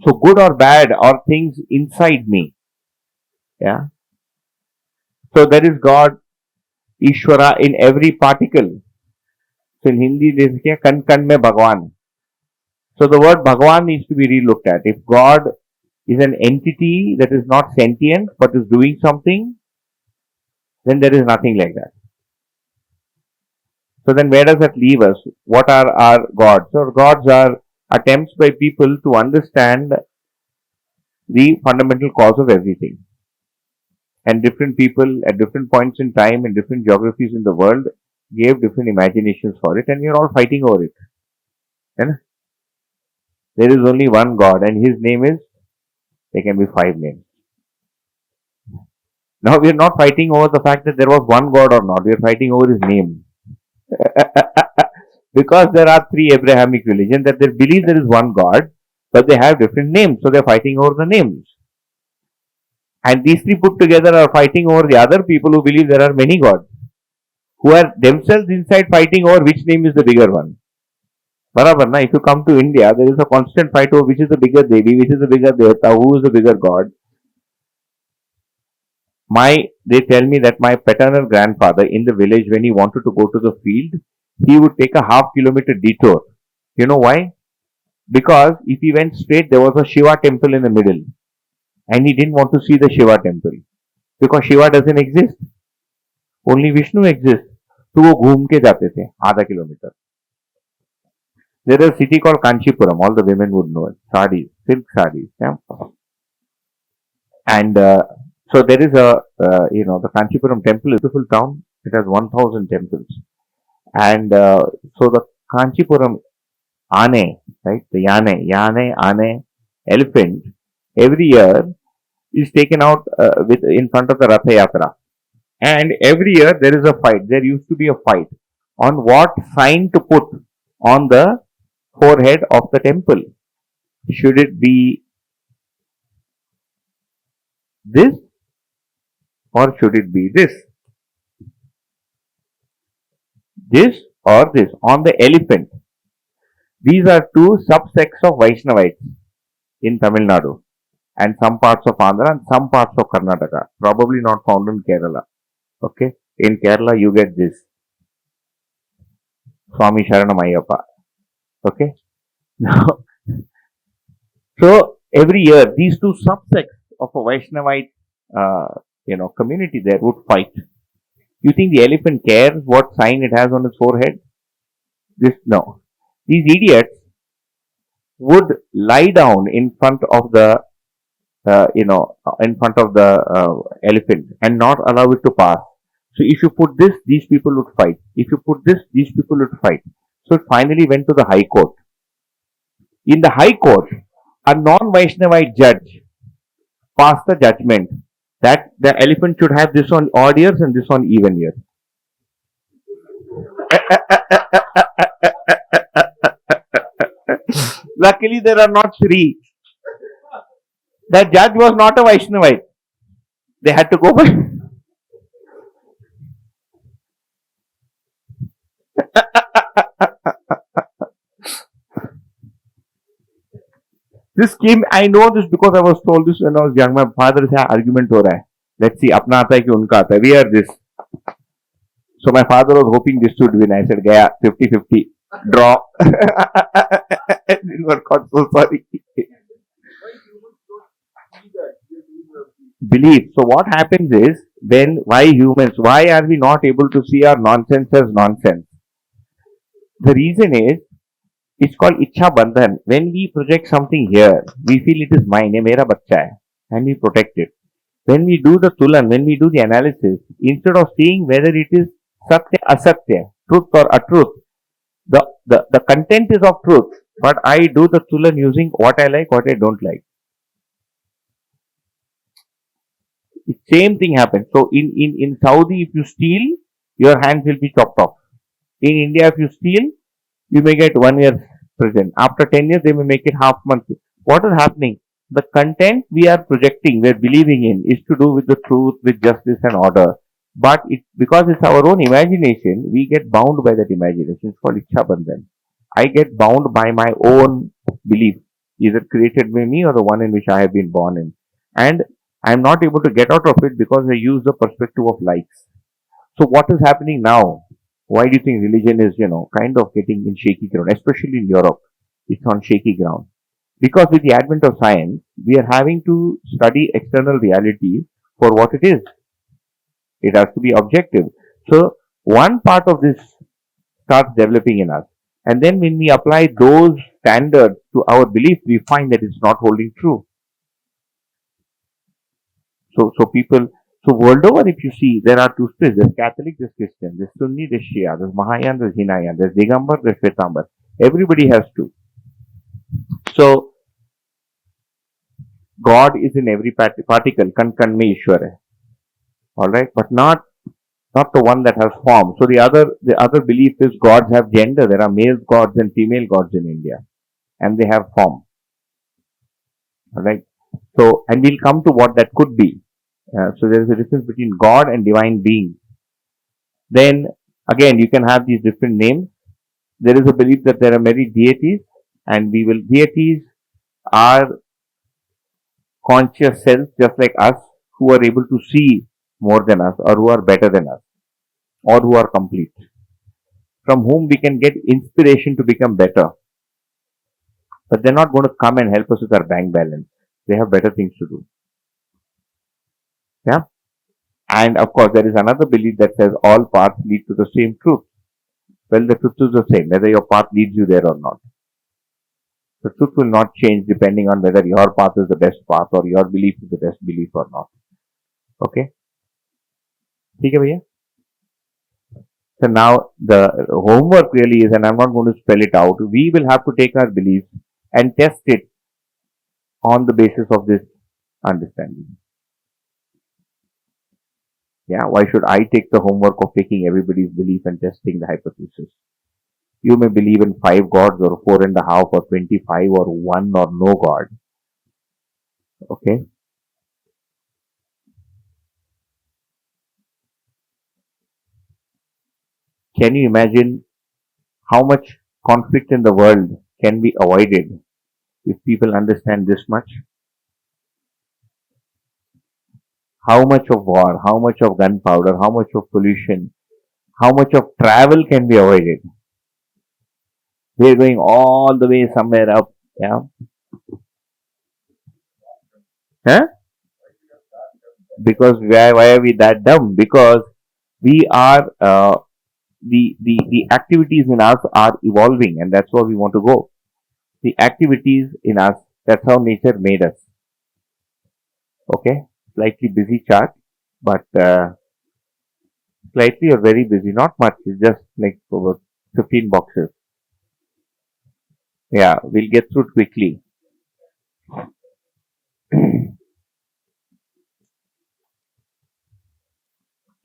So good or bad are things inside me. Yeah. So there is God, Ishvara in every particle. So in Hindi, they say, kan kan mein Bhagwan. So the word Bhagwan needs to be relooked at. If God is an entity that is not sentient but is doing something, then there is nothing like that. So then where does that leave us? What are our gods? So gods are attempts by people to understand the fundamental cause of everything. And different people at different points in time in different geographies in the world gave different imaginations for it, and we are all fighting over it. And there is only one God, and his name is, there can be 5 names. Now we are not fighting over the fact that there was one God or not, we are fighting over his name. Because there are 3 Abrahamic religions that they believe there is one God, but they have different names, so they are fighting over the names. And these 3 put together are fighting over the other people who believe there are many gods, who are themselves inside fighting over which name is the bigger one. Barabar, na? If you come to India, there is a constant fight over which is the bigger Devi, which is the bigger Devata, who is the bigger God. They tell me that my paternal grandfather in the village, when he wanted to go to the field, he would take a half-kilometer detour. You know why? Because if he went straight, there was a Shiva temple in the middle. And he didn't want to see the Shiva temple. Because Shiva doesn't exist. Only Vishnu exists. तो वो घूम के जाते थे आधा kilometre. There is a city called Kanchipuram. All the women would know it. Saris, silk saris. Yeah? And so there is the Kanchipuram temple is a beautiful town. It has 1,000 temples. And so the Kanchipuram Ane, right? The Ane, elephant, every year is taken out in front of the Ratha Yatra. And every year there is a fight. There used to be a fight on what sign to put on the forehead of the temple. Should it be this or should it be this? This or this on the elephant. These are 2 subsects of Vaishnavites in Tamil Nadu and some parts of Andhra and some parts of Karnataka. Probably not found in Kerala. Okay. In Kerala, you get this. Swami Sharanam Ayyappa. Okay. Now, so every year, these 2 subsects of a Vaishnavite, community there would fight. You think the elephant cares what sign it has on its forehead? No. These idiots would lie down in front of the, elephant and not allow it to pass. So if you put this, these people would fight. If you put this, these people would fight. So it finally went to the High Court. In the High Court, a non-Vaishnavite judge passed the judgment that the elephant should have this on odd ears and this on even ears. Luckily, there are not 3. The judge was not a Vaishnavite. They had to go by. This came, I know this because I was told this when I was young. My father said argument हो रहा है. Let's see, अपना आता है कि उनका आता है. We are this. So my father was hoping this would win. I said, gaya 50-50. Draw. It didn't work out, so sorry. Belief. So what happens is, why humans, why are we not able to see our nonsense as nonsense? The reason is, it's called Ichha Bandhan. When we project something here, we feel it is mine, ye mera bachcha hai, and we protect it. When we do the tulan, when we do the analysis, instead of seeing whether it is satya, asatya, truth or untruth, the content is of truth, but I do the tulan using what I like, what I don't like. The same thing happens. So in Saudi, if you steal, your hands will be chopped off. In India, if you steal, you may get 1 year prison. After 10 years, they may make it half month. What is happening? The content we are projecting, we are believing in, is to do with the truth, with justice and order. But because it's our own imagination, we get bound by that imagination. It's called Ichha Bandhan. I get bound by my own belief, either created by me or the one in which I have been born in. And I'm not able to get out of it because I use the perspective of likes. So what is happening now? Why do you think religion is, kind of getting in shaky ground, especially in Europe? It's on shaky ground. Because with the advent of science, we are having to study external reality for what it is. It has to be objective. So one part of this starts developing in us. And then when we apply those standards to our belief, we find that it's not holding true. So world over, if you see, there are two spirits. There's Catholic, there's Christian, there's Sunni, there's Shia, there's Mahayan, there's Hinayan, there's Digambar, there's Shwetambar. Everybody has two. So God is in every particle. Kan mein Ishwar hai. All right, but not the one that has form. So the other belief is gods have gender. There are male gods and female gods in India, and they have form. All right. So, and we'll come to what that could be. So there is a difference between God and divine being. Then again, you can have these different names. There is a belief that there are many deities, and deities are conscious selves just like us, who are able to see more than us, or who are better than us, or who are complete, from whom we can get inspiration to become better. But they're not going to come and help us with our bank balance. They have better things to do. Yeah. And of course, there is another belief that says all paths lead to the same truth. Well, the truth is the same, whether your path leads you there or not. The truth will not change depending on whether your path is the best path or your belief is the best belief or not. Okay? ठीक है भैया? So now the homework really is, and I'm not going to spell it out, we will have to take our beliefs and test it on the basis of this understanding. Yeah, why should I take the homework of taking everybody's belief and testing the hypothesis? You may believe in 5 gods or 4.5 or 25 or 1 or no God. Okay? Can you imagine how much conflict in the world can be avoided if people understand this much? How much of war, how much of gunpowder, how much of pollution, how much of travel can be avoided? We're going all the way somewhere up. Yeah. Huh? Because why are we that dumb? Because we are the activities in us are evolving, and that's where we want to go. The activities in us, that's how nature made us. Okay, slightly busy chart, but slightly or very busy, not much. It's just like over 15 boxes. Yeah, we'll get through it quickly.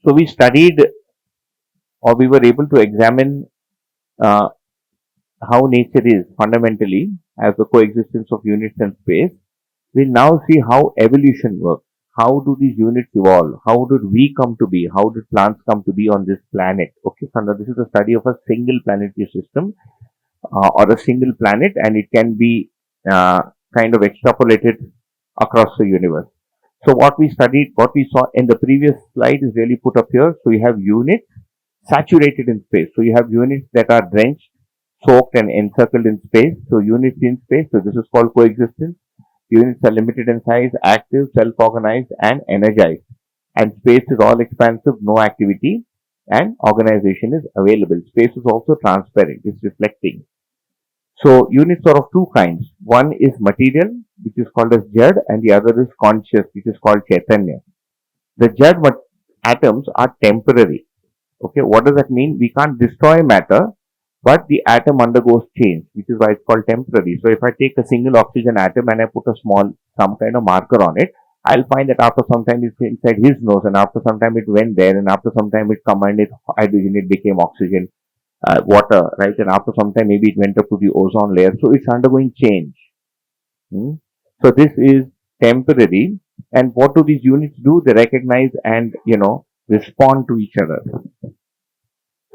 So we studied, or we were able to examine how nature is fundamentally as the coexistence of units and space. We'll now see how evolution works. How do these units evolve? How did we come to be? How did plants come to be on this planet? Okay, Sandra, this is a study of a single planetary system or a single planet, and it can be kind of extrapolated across the universe. So what we studied, what we saw in the previous slide is really put up here. So you have units saturated in space. So you have units that are drenched, soaked and encircled in space. So units in space. So this is called coexistence. Units are limited in size, active, self-organized and energized. And space is all expansive, no activity and organization is available. Space is also transparent, it's reflecting. So units are of two kinds. One is material, which is called as Jad, and the other is conscious, which is called Chaitanya. The Jad atoms are temporary. Okay, what does that mean? We can't destroy matter, but the atom undergoes change, which is why it's called temporary. So if I take a single oxygen atom and I put some kind of marker on it, I'll find that after some time it's inside his nose, and after some time it went there, and after some time it combined with hydrogen, it became oxygen, water, right? And after some time maybe it went up to the ozone layer. So it's undergoing change. So this is temporary. And what do these units do? They recognize and, respond to each other.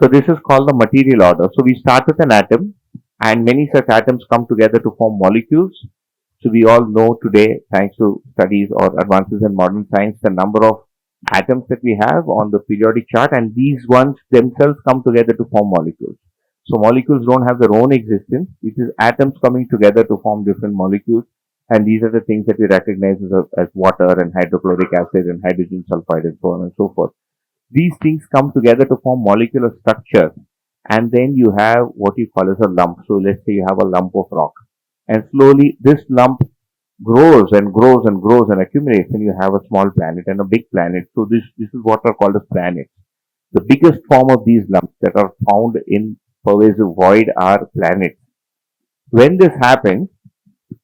So this is called the material order. So we start with an atom, and many such atoms come together to form molecules. So we all know today, thanks to studies or advances in modern science, the number of atoms that we have on the periodic chart, and these ones themselves come together to form molecules. So molecules don't have their own existence. It is atoms coming together to form different molecules, and these are the things that we recognize as water and hydrochloric acid and hydrogen sulfide and so on and so forth. These things come together to form molecular structure, and then you have what you call as a lump. So let's say you have a lump of rock, and slowly this lump grows and grows and grows and accumulates, and you have a small planet and a big planet. So this is what are called as planets. The biggest form of these lumps that are found in pervasive void are planets. When this happens,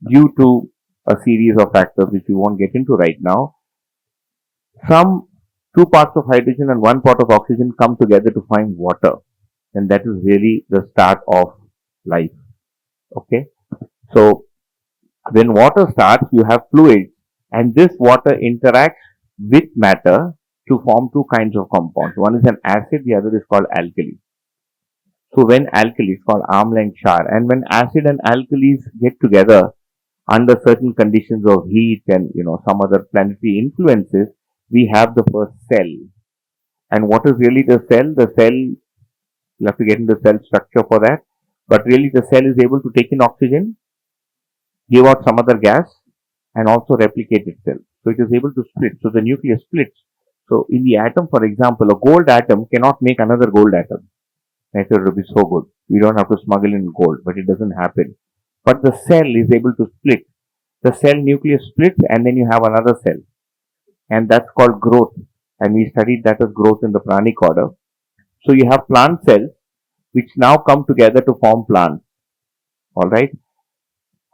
due to a series of factors which we won't get into right now, some 2 parts of hydrogen and 1 part of oxygen come together to find water, and that is really the start of life. Okay, so when water starts, you have fluids, and this water interacts with matter to form 2 kinds of compounds. One is an acid, the other is called alkali. So when alkali is called arm-length char, and when acid and alkalis get together under certain conditions of heat and some other planetary influences, we have the first cell. And what is really the cell? The cell, you have to get into cell structure for that, but really the cell is able to take in oxygen, give out some other gas, and also replicate itself. So it is able to split. So the nucleus splits. So in the atom, for example, a gold atom cannot make another gold atom. It would be so good. We don't have to smuggle in gold, but it doesn't happen. But the cell is able to split. The cell nucleus splits, and then you have another cell. And that's called growth. And we studied that as growth in the pranic order. So you have plant cells, which now come together to form plants. Alright?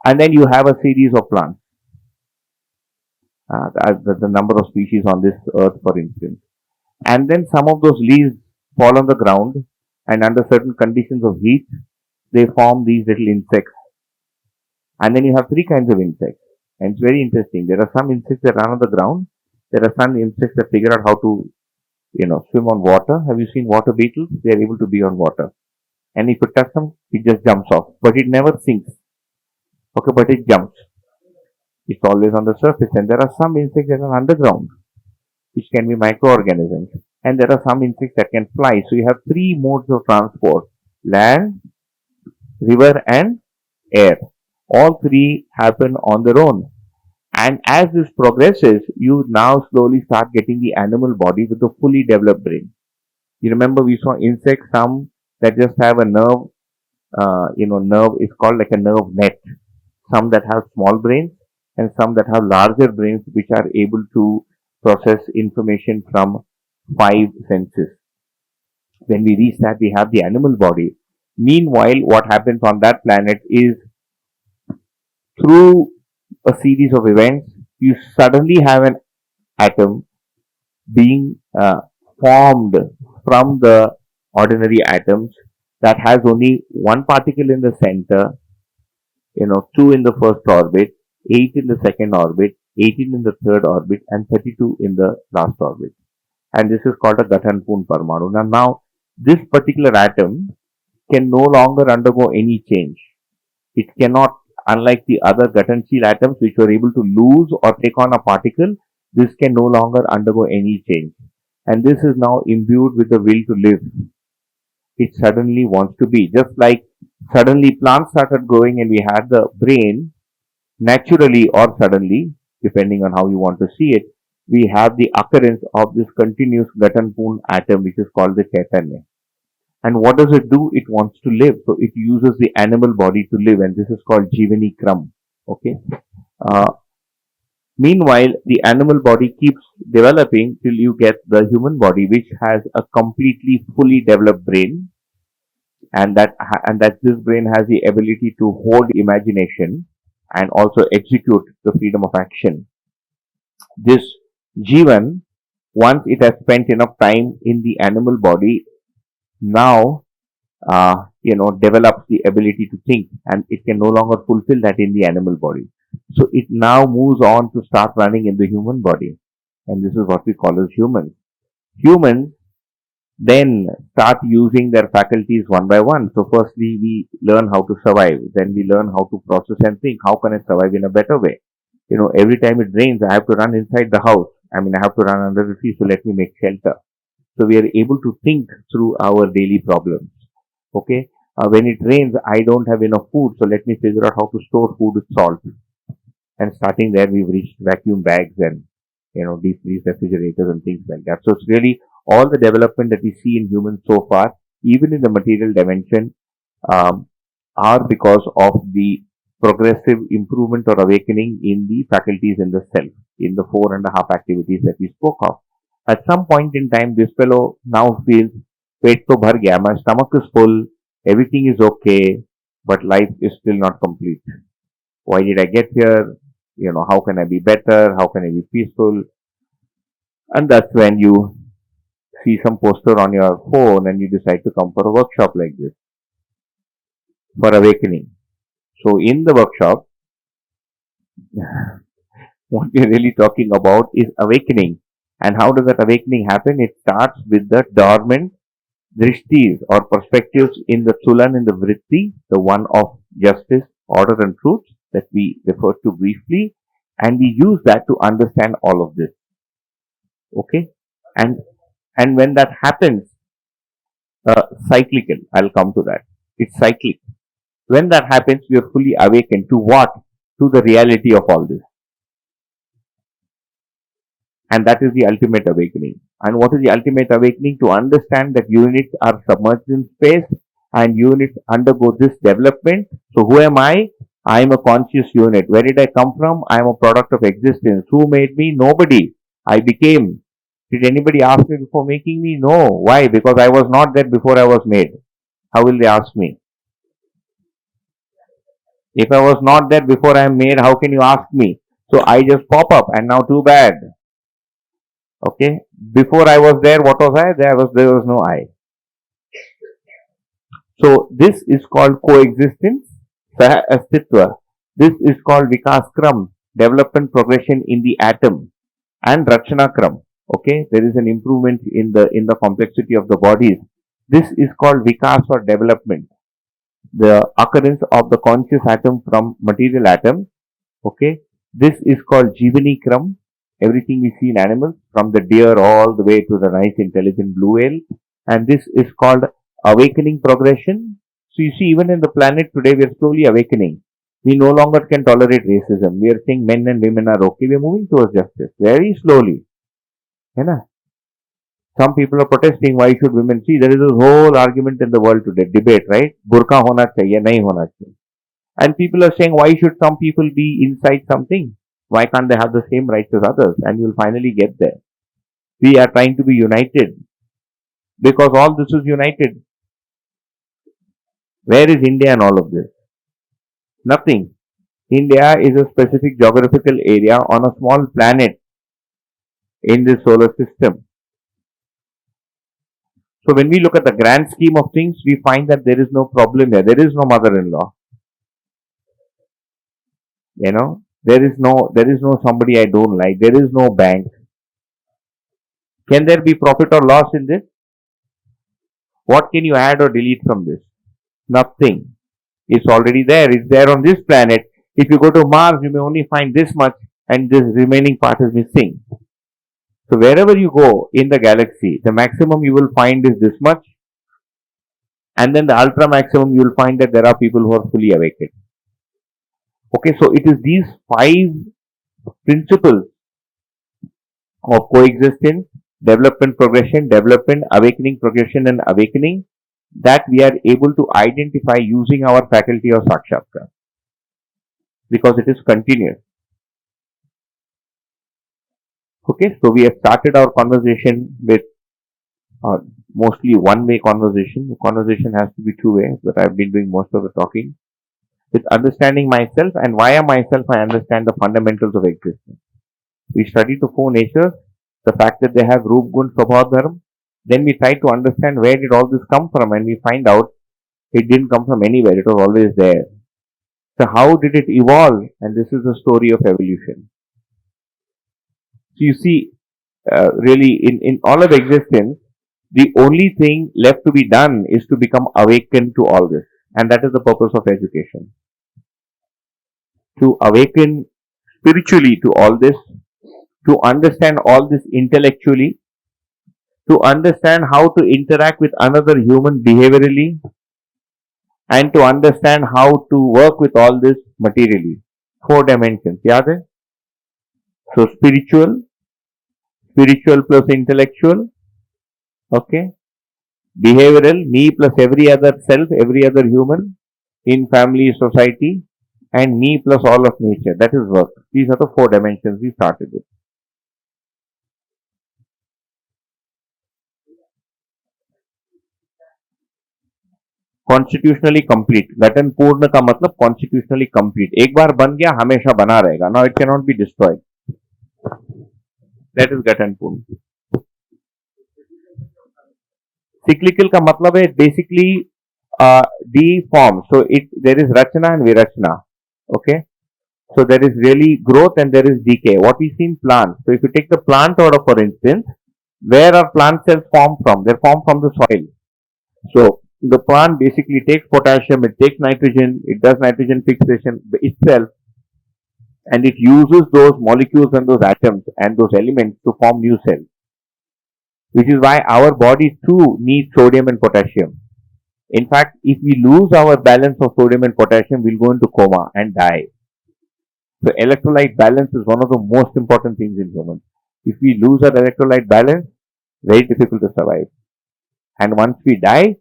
And then you have a series of plants. The number of species on this earth, for instance. And then some of those leaves fall on the ground, and under certain conditions of heat, they form these little insects. And then you have 3 kinds of insects. And it's very interesting. There are some insects that run on the ground. There are some insects that figure out how to, swim on water. Have you seen water beetles? They are able to be on water. And if you touch them, it just jumps off. But it never sinks. Okay, but it jumps. It's always on the surface. And there are some insects that are underground, which can be microorganisms. And there are some insects that can fly. So you have 3 modes of transport: land, river, and air. All 3 happen on their own. And as this progresses, you now slowly start getting the animal body with a fully developed brain. You remember we saw insects, some that just have a nerve, nerve is called like a nerve net. Some that have small brains, and some that have larger brains which are able to process information from 5 senses. When we reach that, we have the animal body. Meanwhile, what happens on that planet is, through a series of events, you suddenly have an atom being formed from the ordinary atoms that has only 1 particle in the center, 2 in the first orbit, 8 in the second orbit, 18 in the third orbit, and 32 in the last orbit. And this is called a Gathanpun Parmanu. Now, this particular atom can no longer undergo any change. It cannot unlike the other Guttenshell atoms which were able to lose or take on a particle, this can no longer undergo any change. And this is now imbued with the will to live. It suddenly wants to be. Just like suddenly plants started growing and we had the brain, naturally or suddenly, depending on how you want to see it, we have the occurrence of this continuous Gattanpurn atom which is called the Chaitanya. And what does it do? It wants to live. So it uses the animal body to live, and this is called Jivani Kram. Okay. Uh, Meanwhile, the animal body keeps developing till you get the human body, which has a completely fully developed brain, and that this brain has the ability to hold imagination and also execute the freedom of action. This Jivan, once it has spent enough time in the animal body, now develops the ability to think, and it can no longer fulfill that in the animal body. So it now moves on to start running in the human body, and this is what we call as humans. Humans then start using their faculties one by one. So firstly, we learn how to survive. Then we learn how to process and think. How can I survive in a better way? Every time it rains, I have to run inside the house. I mean, I have to run under the tree. So let me make shelter. So we are able to think through our daily problems. Okay. When it rains, I don't have enough food. So let me figure out how to store food with salt. And starting there, we've reached vacuum bags and, deep freeze refrigerators and things like that. So it's really all the development that we see in humans so far, even in the material dimension, are because of the progressive improvement or awakening in the faculties in the self, in the 4.5 activities that we spoke of. At some point in time, this fellow now feels, pet to bhar gaya, my stomach is full, everything is okay, but life is still not complete. Why did I get here? How can I be better? How can I be peaceful? And that's when you see some poster on your phone and you decide to come for a workshop like this for awakening. So in the workshop, what we're really talking about is awakening. And how does that awakening happen? It starts with the dormant drishtis or perspectives in the Tulan and the Vritti, the one of justice, order and truth that we referred to briefly. And we use that to understand all of this. Okay? And when that happens, cyclical, I'll come to that. It's cyclic. When that happens, we are fully awakened to what? To the reality of all this. And that is the ultimate awakening. And what is the ultimate awakening? To understand that units are submerged in space and units undergo this development. So who am I? I am a conscious unit. Where did I come from? I am a product of existence. Who made me? Nobody. I became. Did anybody ask me before making me? No. Why? Because I was not there before I was made. How will they ask me? If I was not there before I am made, how can you ask me? So I just pop up, and now too bad. Okay? Before I was there, what was I? There was no I. So this is called coexistence, Sah Astitva. This is called Vikas Kram, development progression in the atom, and Rakshana Kram. Okay, there is an improvement in the complexity of the bodies. This is called Vikas or development, the occurrence of the conscious atom from material atom. Okay, this is called Jivani Kram. Everything we see in animals, from the deer all the way to the nice intelligent blue whale, and this is called awakening progression. So you see, even in the planet today, we are slowly awakening. We no longer can tolerate racism. We are saying men and women are okay. We are moving towards justice very slowly. Some people are protesting, why should women? See, there is a whole argument in the world today, debate, right? Burqa hona chahiye, nahi hona chahiye. And people are saying, why should some people be inside something? Why can't they have the same rights as others? And you'll finally get there. We are trying to be united because all this is united. Where is India in all of this? Nothing. India is a specific geographical area on a small planet in the solar system. So when we look at the grand scheme of things, we find that there is no problem here. There is no mother-in-law. There is no somebody I don't like. There is no bank. Can there be profit or loss in this? What can you add or delete from this? Nothing. It's already there. It's there on this planet. If you go to Mars, you may only find this much and this remaining part is missing. So wherever you go in the galaxy, the maximum you will find is this much, and then the ultra maximum you will find that there are people who are fully awakened. Okay, so it is these 5 principles of coexistence, development, progression, development, awakening, progression, and awakening that we are able to identify using our faculty of Sakshatkar, because it is continuous. Okay, so we have started our conversation with mostly one-way conversation. The conversation has to be two-way, but I've been doing most of the talking. With understanding myself, and via myself I understand the fundamentals of existence. We study the 4 natures, the fact that they have Roop, Gun, Swabhav, Dharma. Then we try to understand where did all this come from, and we find out it didn't come from anywhere, it was always there. So how did it evolve? And this is the story of evolution. So you see, really in all of existence, the only thing left to be done is to become awakened to all this. And that is the purpose of education. To awaken spiritually to all this, to understand all this intellectually, to understand how to interact with another human behaviorally, and to understand how to work with all this materially. 4 dimensions. Yaad hai? So spiritual plus intellectual, okay, behavioral, me plus every other self, every other human in family, society, and me plus all of nature. That is work. These are the 4 dimensions we started with. Constitutionally complete. गठन पूर्ण का मतलब constitutionally complete. एक बार बन गया हमेशा बना रहेगा. Now it can not be destroyed. That is गठन पूर्ण. सिक्लिकल का मतलब है basically deform. So there is rachana and virachana. Okay, so there is really growth and there is decay. What we see in plants. So if you take the plant order, for instance, where are plant cells formed from? They're formed from the soil. So the plant basically takes potassium, it takes nitrogen, it does nitrogen fixation itself, and it uses those molecules and those atoms and those elements to form new cells. Which is why our body too needs sodium and potassium. In fact, if we lose our balance of sodium and potassium, we'll go into coma and die. So electrolyte balance is one of the most important things in humans. If we lose our electrolyte balance, very difficult to survive. And once we die,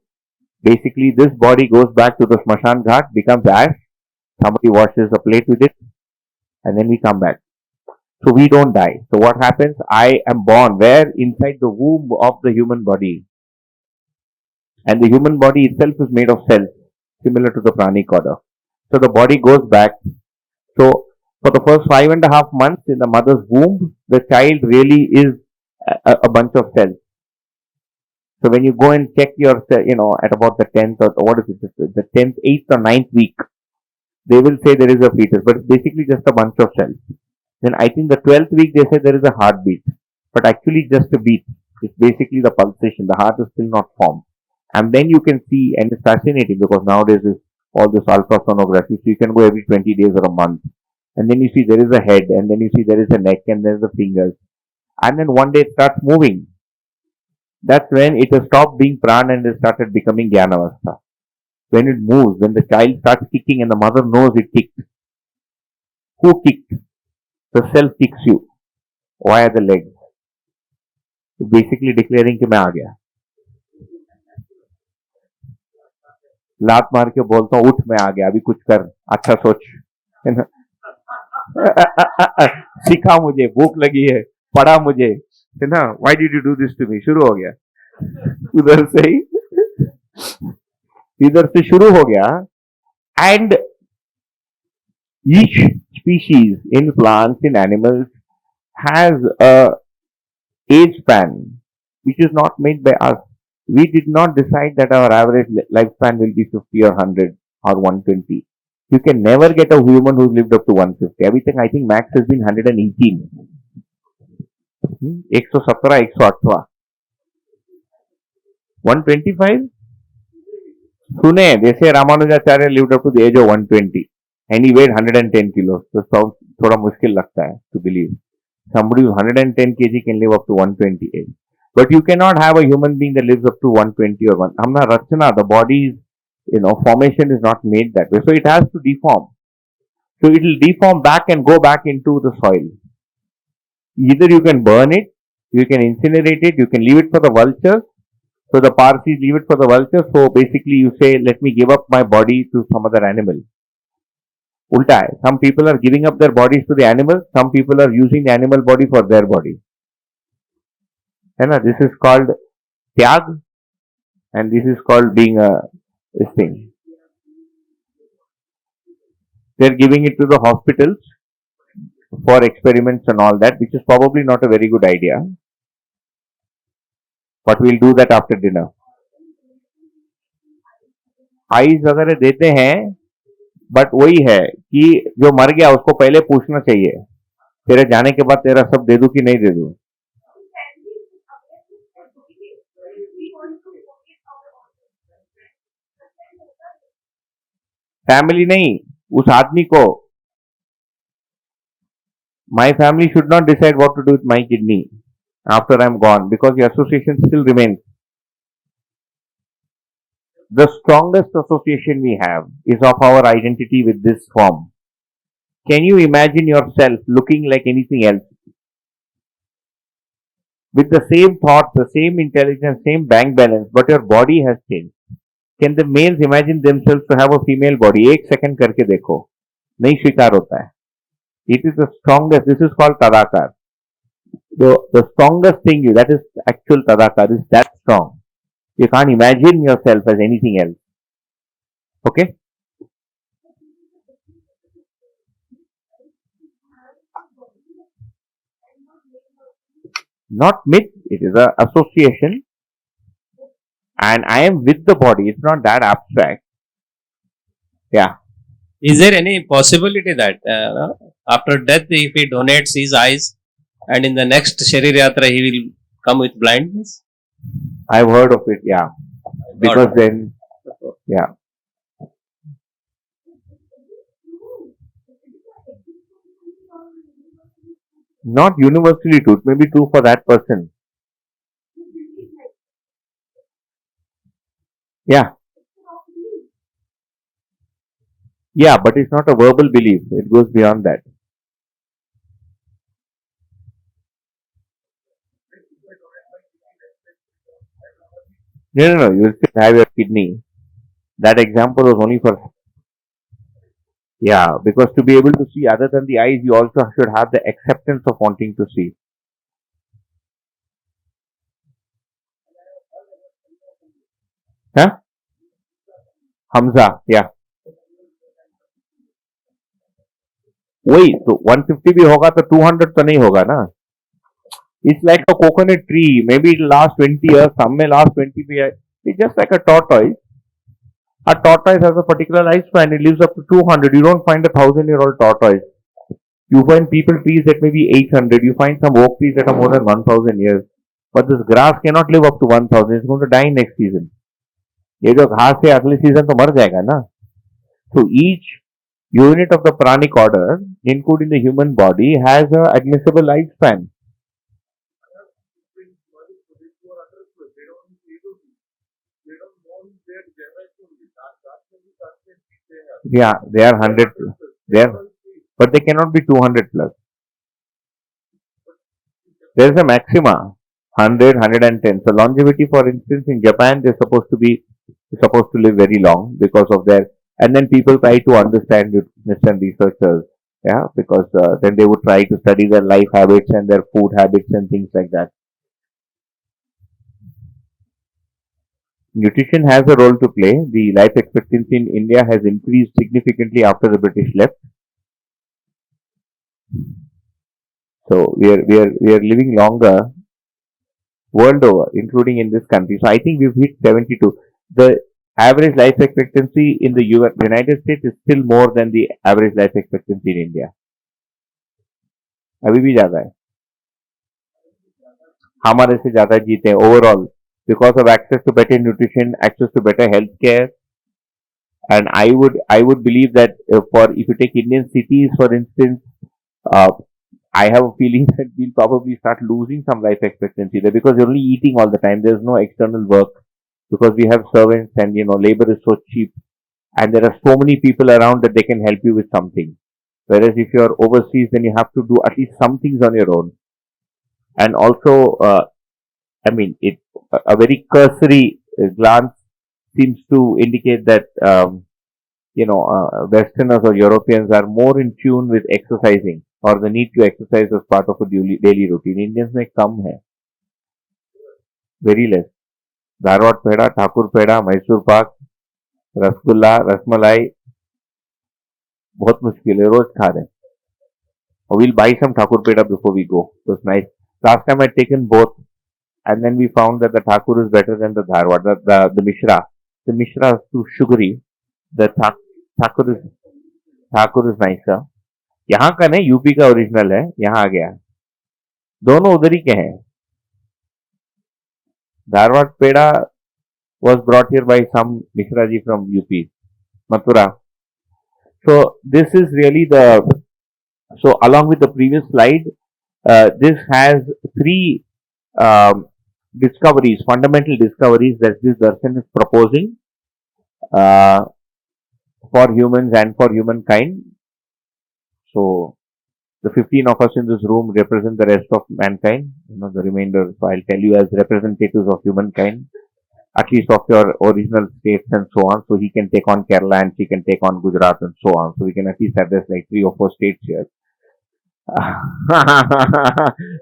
basically this body goes back to the Smashan Ghat, becomes ash, somebody washes the plate with it, and then we come back. So we don't die. So what happens? I am born where? Inside the womb of the human body. And the human body itself is made of cells, similar to the pranic order. So the body goes back. So for the first 5.5 months in the mother's womb, the child really is a bunch of cells. So when you go and check your, at about the 10th or what is it, the 10th, 8th or 9th week, they will say there is a fetus, but it's basically just a bunch of cells. Then I think the 12th week they say there is a heartbeat, but actually just a beat. It's basically the pulsation. The heart is still not formed. And then you can see, and it's fascinating because nowadays is all this ultrasonography, so you can go every 20 days or a month. And then you see there is a head, and then you see there is a neck, and there is the fingers. And then one day it starts moving. That's when it has stopped being prana and it started becoming jnanavastha. When it moves, when the child starts kicking and the mother knows it kicked. Who kicked? The self kicks you. Via the legs. So basically declaring कि मैं आ गया. लात मार के बोलता हूँ उठ मैं आ गया अभी कुछ कर अच्छा सोच सीखा मुझे भूख लगी है पढ़ा मुझे है ना why did you do this to me शुरू हो गया इधर से शुरू हो गया and each species in plants in animals has a age span which is not made by us. We did not decide that our average lifespan will be 50 or 100 or 120. You can never get a human who's lived up to 150. Everything, I think, max has been 118. 117, 118. 125? Sune, they say Ramanujacharya lived up to the age of 120. and he weighed 110 kilos. So sounds थोड़ा मुश्किल लगता है to believe. Somebody who's 110 kg can live up to 128. But you cannot have a human being that lives up to 120 or 1. Hamna rachana, the body's formation is not made that way. So it has to deform. So it will deform back and go back into the soil. Either you can burn it, you can incinerate it, you can leave it for the vultures. So the Parsis leave it for the vultures. So basically you say, let me give up my body to some other animal. Ulta hai. Some people are giving up their bodies to the animals. Some people are using the animal body for their body. This is called tyag, and this is called being this thing. They are giving it to the hospitals for experiments and all that, which is probably not a very good idea. But we'll do that after dinner. Ice वगैरह देते हैं, but वही है कि जो मर गया उसको पहले पूछना चाहिए, तेरे जाने के बाद तेरा सब दे दूं कि नहीं दे दूं. फैमिली नहीं, उस आदमी को. My family should not decide what to do with my kidney after I'm gone, because the association still remains. The strongest association we have is of our identity with this form. Can you imagine yourself looking like anything else? With the same thoughts, the same intelligence, same bank balance, but your body has changed. Can the males imagine themselves to have a female body? एक second करके देखो, नहीं स्वीकार होता है. It is the strongest. This is called tadakar. The strongest thing, that is actual tadakar, is that strong. You can't imagine yourself as anything else. Okay? Not myth, it is an association. And I am with the body. It's not that abstract. Yeah. Is there any possibility that after death, if he donates his eyes and in the next Sharir Yatra he will come with blindness? I've heard of it, yeah. Because then, yeah. Not universally true. It may be true for that person. Yeah. Yeah, but it's not a verbal belief. It goes beyond that. No. You will still have your kidney. That example was only for. Yeah, because to be able to see other than the eyes, you also should have the acceptance of wanting to see. Huh? Hamza, yeah. वही तो 150 भी होगा तो 200 तो नहीं होगा ना. It's like a coconut tree. Maybe it lasts 20 years. Some may last 20 years. It's just like a tortoise. A tortoise has a particular lifespan. It lives up to 200. You don't find a 1,000-year-old tortoise. You find people trees that may be 800. You find some oak trees that are more than 1,000 years. But this grass cannot live up to 1,000. It's going to die next season. ये जो घास है अगले season तो मर जाएगा ना. So each unit of the pranic order, including the human body, has an admissible lifespan. Yeah, they are 100. But they cannot be 200 plus. There is a maxima, 100, 110. So longevity, for instance, in Japan, they're supposed to live very long because of their. And then people try to understand and researchers, yeah, because then they would try to study their life habits and their food habits and things like that. Nutrition has a role to play. The life expectancy in India has increased significantly after the British left. So we are living longer world over, including in this country. So I think we've hit 72. The average life expectancy in the United States is still more than the average life expectancy in India. अभी भी ज़्यादा है. हमारे से ज़्यादा जीते हैं overall because of access to better nutrition, access to better health care, And I would believe that for if you take Indian cities, for instance, uh, I have a feeling that we'll probably start losing some life expectancy there because you're only eating all the time. There's no external work because we have servants and labor is so cheap and there are so many people around that they can help you with something. Whereas if you're overseas, then you have to do at least some things on your own. And also, I mean, a very cursory glance seems to indicate that Westerners or Europeans are more in tune with exercising or the need to exercise as part of a daily routine. Indians में कम है, very less. Dharwad पेड़ा, ठाकुर पेड़ा, मैसूर पाक, रसगुल्ला, रसमलाई बहुत मुश्किल है, रोज खा रहे हैं. We'll buy some Thakur peda before we go. It was nice. Last time I'd taken both, and then we found that the Thakur is better than the Dharwad, the Mishra. The Mishra is too sugary. The Thakur is nicer. यहाँ का नहीं, UP का original है, यहाँ आ गया. दोनों उधर ही के हैं. धारवाड़ पेड़ा was brought here by some Mishra ji from UP, Mathura. So this is really so along with the previous slide, this has three discoveries, fundamental discoveries that this darshan is proposing for humans and for humankind. So the 15 of us in this room represent the rest of mankind, the remainder. So I'll tell you as representatives of humankind, at least of your original states and so on. So he can take on Kerala and she can take on Gujarat and so on. So we can at least address like 3 or 4 states here.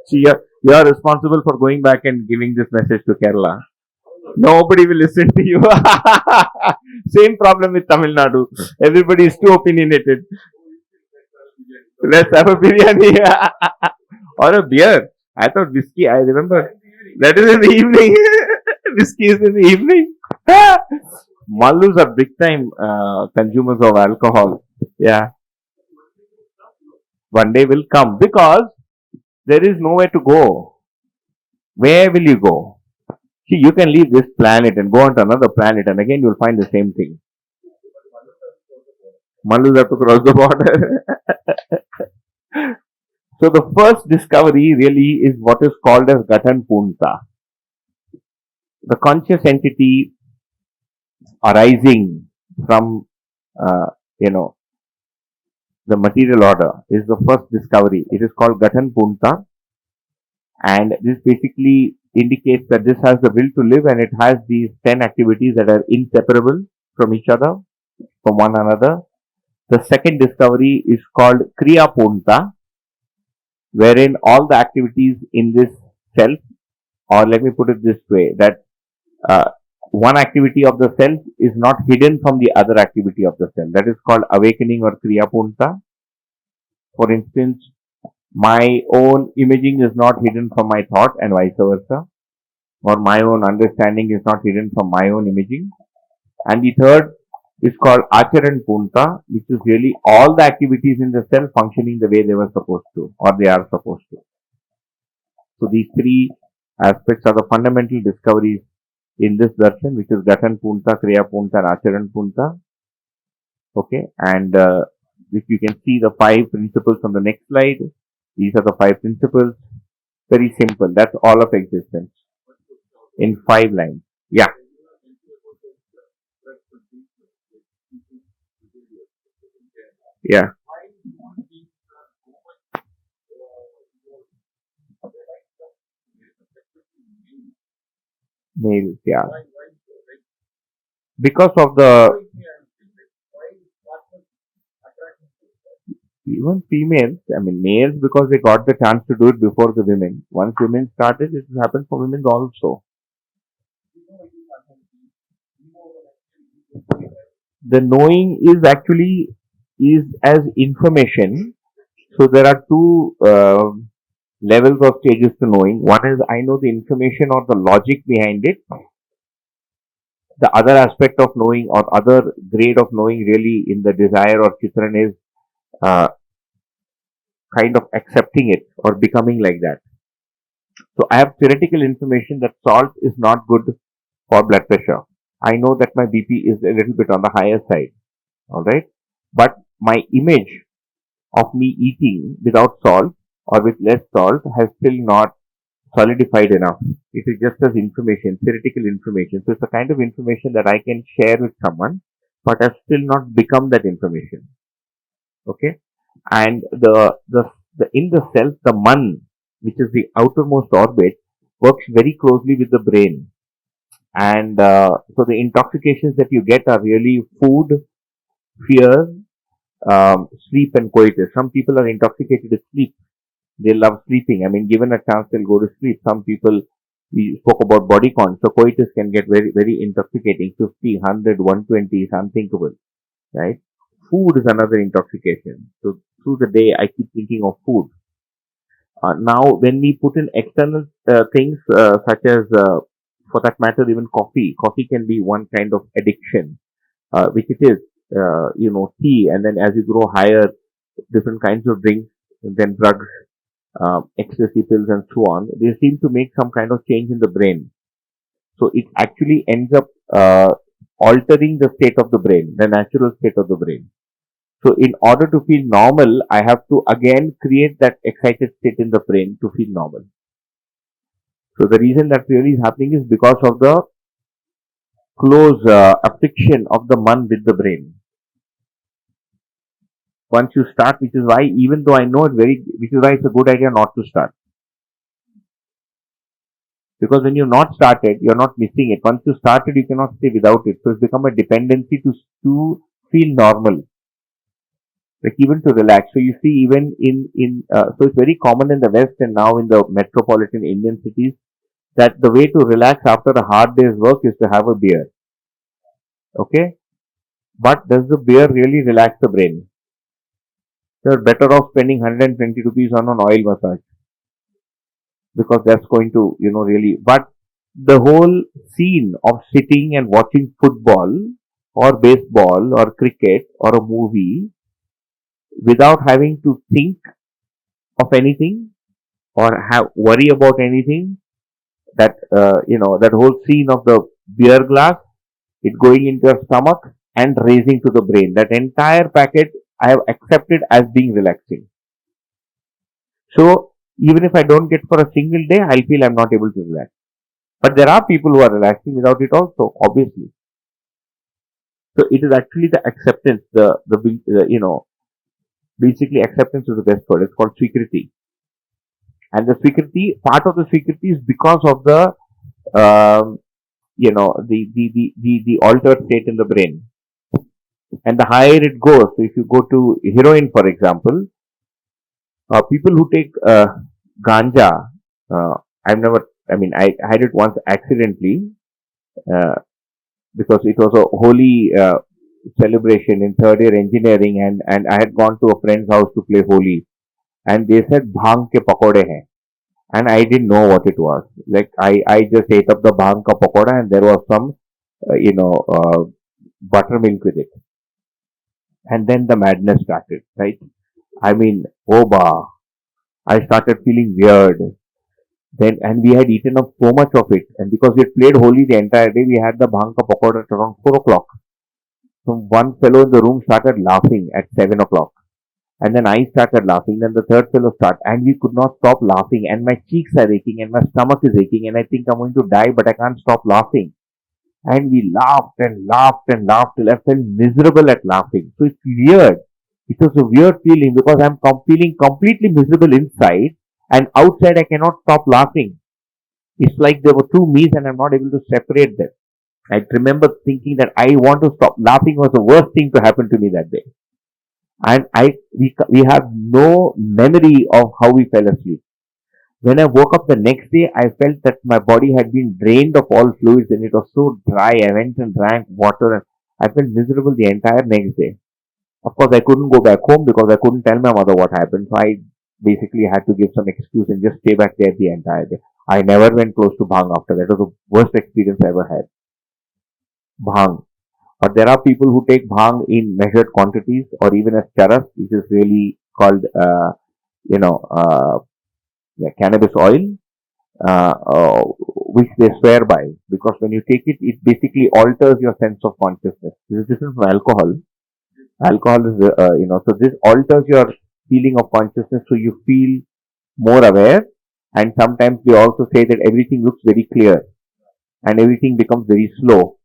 See, you're responsible for going back and giving this message to Kerala. Nobody will listen to you. Same problem with Tamil Nadu. Everybody is too opinionated. Let's have a biryani or a beer. I thought whiskey. I remember that is in the evening. Whiskey is in the evening. Mallus are big time consumers of alcohol. Yeah. One day will come because there is nowhere to go. Where will you go? See, you can leave this planet and go on to another planet, and again you will find the same thing. Mallus have to cross the border. So the first discovery really is what is called as Gatan Punta. The conscious entity arising from, the material order is the first discovery. It is called Gatan Punta, and this basically indicates that this has the will to live and it has these 10 activities that are inseparable from each other, from one another. The second discovery is called Kriya Punta, wherein all the activities in this self, or let me put it this way, that one activity of the self is not hidden from the other activity of the self. That is called awakening or Kriya Punta. For instance, my own imaging is not hidden from my thought and vice versa, or my own understanding is not hidden from my own imaging. And the third is called Acharan Punta, which is really all the activities in the self functioning the way they were supposed to, or they are supposed to. So these three aspects are the fundamental discoveries in this darshan, which is Gatan Punta, Kriya Punta, and Acharan Punta. Okay, and if you can see the 5 principles on the next slide, these are the 5 principles. Very simple. That's all of existence in 5 lines. Yeah. Yeah. Males, yeah. Because of even females, I mean males, because they got the chance to do it before the women. Once women started, it happened for women also. The knowing is actually as information. So there are 2 levels or stages to knowing. One is I know the information or the logic behind it. The other aspect of knowing or other grade of knowing really in the desire or chitran is kind of accepting it or becoming like that. So I have theoretical information that salt is not good for blood pressure. I know that my BP is a little bit on the higher side. Alright. But my image of me eating without salt or with less salt has still not solidified enough. It is just as information, theoretical information. So it's a kind of information that I can share with someone, but has still not become that information. Okay. And the in the self, the man, which is the outermost orbit, works very closely with the brain. And so the intoxications that you get are really food, fear, sleep, and coitus. Some people are intoxicated with sleep. They love sleeping. I mean, given a chance, they'll go to sleep. Some people, we spoke about body count. So coitus can get very, very intoxicating. 50, 100, 120 is unthinkable, right? Food is another intoxication. So through the day, I keep thinking of food. Now, when we put in external things such as, for that matter, even coffee can be one kind of addiction, which it is. Tea, and then as you grow higher, different kinds of drinks, then drugs, ecstasy pills, and so on. They seem to make some kind of change in the brain. So it actually ends up altering the state of the brain, the natural state of the brain. So in order to feel normal, I have to again create that excited state in the brain to feel normal. So the reason that really is happening is because of the close affliction of the man with the brain. Once you start, which is why, even though I know which is why it's a good idea not to start. Because when you're not started, you're not missing it. Once you started, you cannot stay without it. So it's become a dependency to feel normal. Like even to relax. So you see, even so it's very common in the West and now in the metropolitan Indian cities that the way to relax after a hard day's work is to have a beer. Okay? But does the beer really relax the brain? You're better off spending 120 rupees on an oil massage. Because that's going to, really. But the whole scene of sitting and watching football or baseball or cricket or a movie without having to think of anything or worry about anything, that whole scene of the beer glass, it going into your stomach and raising to the brain, that entire packet I have accepted as being relaxing. So even if I don't get for a single day, I'll feel I'm not able to relax. But there are people who are relaxing without it also, obviously. So it is actually the acceptance, basically acceptance is the best word. It's called Swikriti. And the Swikriti, part of the Swikriti is because of the, the altered state in the brain. And the higher it goes, so if you go to heroin, for example, people who take ganja, I had it once accidentally, because it was a holy celebration in third year engineering, and I had gone to a friend's house to play Holi, and they said bhang ke pakode hain, and I didn't know what it was. Like I just ate up the bhang ka pakoda, and there was some buttermilk with it, and then the madness started. Right? I mean, oba! I started feeling weird. Then, and we had eaten up so much of it, and because we had played Holi the entire day, we had the bhang ka pakoda at around 4 o'clock. So one fellow in the room started laughing at 7 o'clock. And then I started laughing. Then the third fellow started. And we could not stop laughing. And my cheeks are aching and my stomach is aching. And I think I'm going to die, but I can't stop laughing. And we laughed and laughed and laughed till I felt miserable at laughing. So it's weird. It was a weird feeling because I'm feeling completely miserable inside. And outside I cannot stop laughing. It's like there were two me's and I'm not able to separate them. I remember thinking that I want to stop. Laughing was the worst thing to happen to me that day. And we have no memory of how we fell asleep. When I woke up the next day, I felt that my body had been drained of all fluids and it was so dry. I went and drank water and I felt miserable the entire next day. Of course, I couldn't go back home because I couldn't tell my mother what happened. So I basically had to give some excuse and just stay back there the entire day. I never went close to bhang after that. It was the worst experience I ever had. Bhang. But there are people who take bhang in measured quantities or even as charas, which is really called, cannabis oil. which they swear by, because when you take it, it basically alters your sense of consciousness. This is different from alcohol. Alcohol is, so this alters your feeling of consciousness, so you feel more aware. And sometimes they also say that everything looks very clear and everything becomes very slow.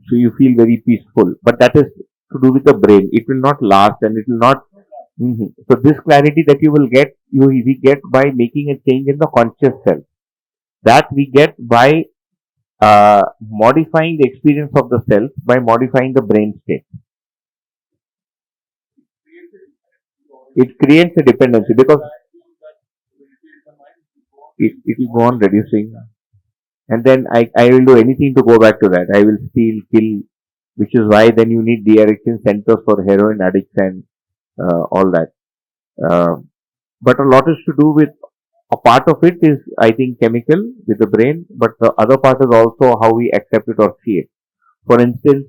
So you feel very peaceful. But that is to do with the brain. It will not last and it will not. So this clarity that you will get, we get by making a change in the conscious self. That we get by modifying the experience of the self by modifying the brain state. It creates a dependency because it will go on reducing. And then I will do anything to go back to that. I will steal, kill, which is why then you need de-addiction centers for heroin addicts and all that. But a lot is to do with, a part of it is, I think, chemical with the brain, but the other part is also how we accept it or see it. For instance,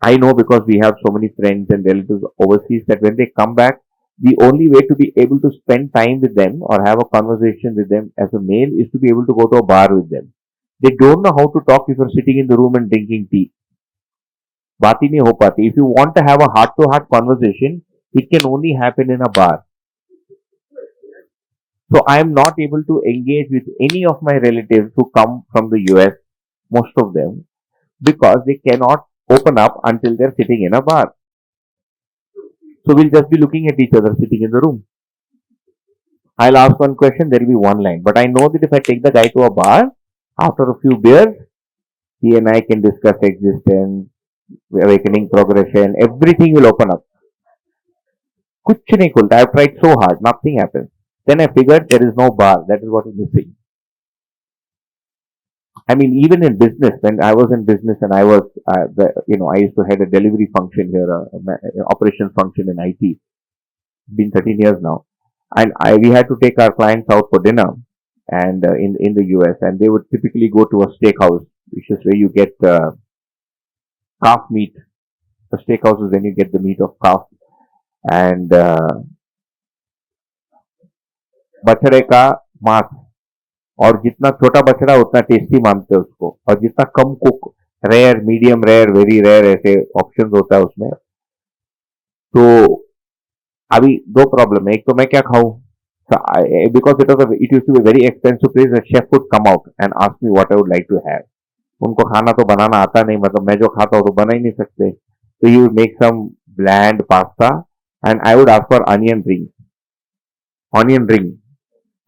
I know because we have so many friends and relatives overseas that when they come back, the only way to be able to spend time with them or have a conversation with them as a male is to be able to go to a bar with them. They don't know how to talk if you're sitting in the room and drinking tea. बात ही नहीं हो पाती. If you want to have a heart-to-heart conversation, it can only happen in a bar. So I am not able to engage with any of my relatives who come from the US, most of them, because they cannot open up until they're sitting in a bar. So we'll just be looking at each other sitting in the room. I'll ask one question, there will be one line. But I know that if I take the guy to a bar, after a few beers, he and I can discuss existence, awakening, progression, everything will open up. Kuch nahi khulta. I've tried so hard, nothing happens. Then I figured there is no bar. That is what is missing. I mean, even in business, when I was in business and I was, I used to head a delivery function here, operations function in IT. Been 13 years now. And we had to take our clients out for dinner and in the US, and they would typically go to a steakhouse, which is where you get calf meat. The steakhouse is when you get the meat of calf. And बछड़े का मांस, और जितना छोटा बछड़ा उतना tasty मानते हैं उसको, और जितना कम cook, rare, medium rare, very rare, ऐसे ऑप्शंस होता है उसमें. तो अभी दो प्रॉब्लम है. एक तो मैं क्या खाऊं, because it used to be a very expensive place, the chef would come out and ask me what I would like to have. उनको खाना तो बनाना आता नहीं, मतलब मैं जो खाता हूँ तो बना ही नहीं सकते. So he would make some bland pasta and I would ask for onion ring.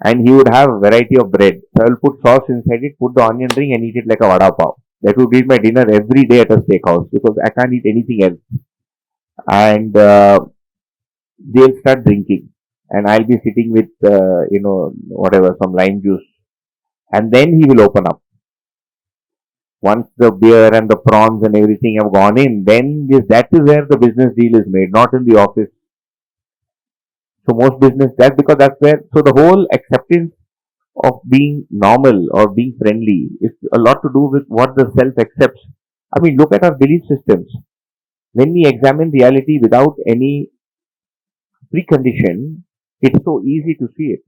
And he would have a variety of bread. So I will put sauce inside it, put the onion ring and eat it like a vada pav. That would be my dinner every day at a steakhouse because I can't eat anything else. And they'll start drinking. And I'll be sitting with, whatever, some lime juice. And then he will open up. Once the beer and the prawns and everything have gone in, then that is where the business deal is made, not in the office. So most business, because that's where, so the whole acceptance of being normal or being friendly is a lot to do with what the self accepts. I mean, look at our belief systems. When we examine reality without any precondition, it's so easy to see it.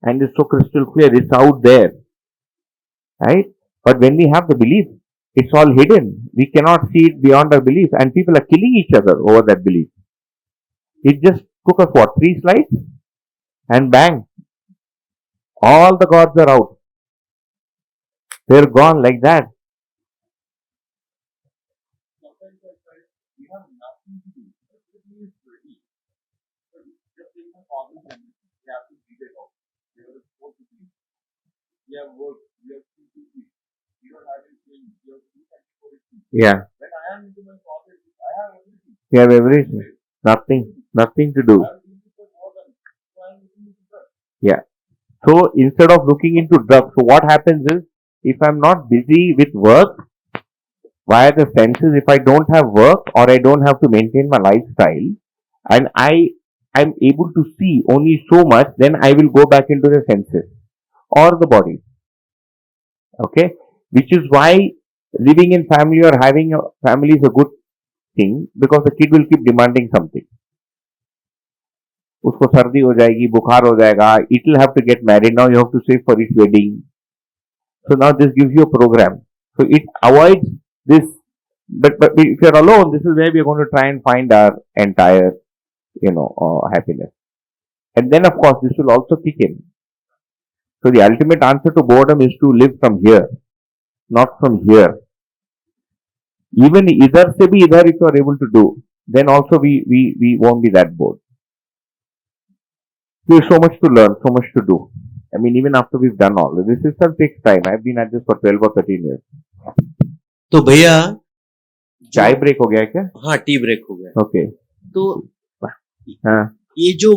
And it's so crystal clear, it's out there. Right? But when we have the belief, it's all hidden. We cannot see it beyond our belief. And people are killing each other over that belief. It just took us what, 3 slides? And bang. All the gods are out. They're gone like that. Yeah. You have everything. Nothing to do. Yeah. So instead of looking into drugs, so what happens is, if I'm not busy with work, via the senses, if I don't have work or I don't have to maintain my lifestyle, and I'm able to see only so much, then I will go back into the senses or the body. Okay? Which is why living in family or having a family is a good thing, because the kid will keep demanding something. उसको सर्दी हो जाएगी, बुखार हो जाएगा, it will have to get married, now you have to save for its wedding. So now this gives you a program. So it avoids this, but if you're alone, this is where we're going to try and find our entire, happiness. And then of course this will also kick in. So the ultimate answer to boredom is to live from here, not from here. Even idhar se bhi idhar if you are able to do, then also we won't be that bored. There's so much to learn, so much to do. I mean, even after we've done all this itself takes time. I've been at this for 12 or 13 years. तो भैया चाय break हो गया क्या? हाँ tea break हो गया। Okay. तो हाँ. ये जो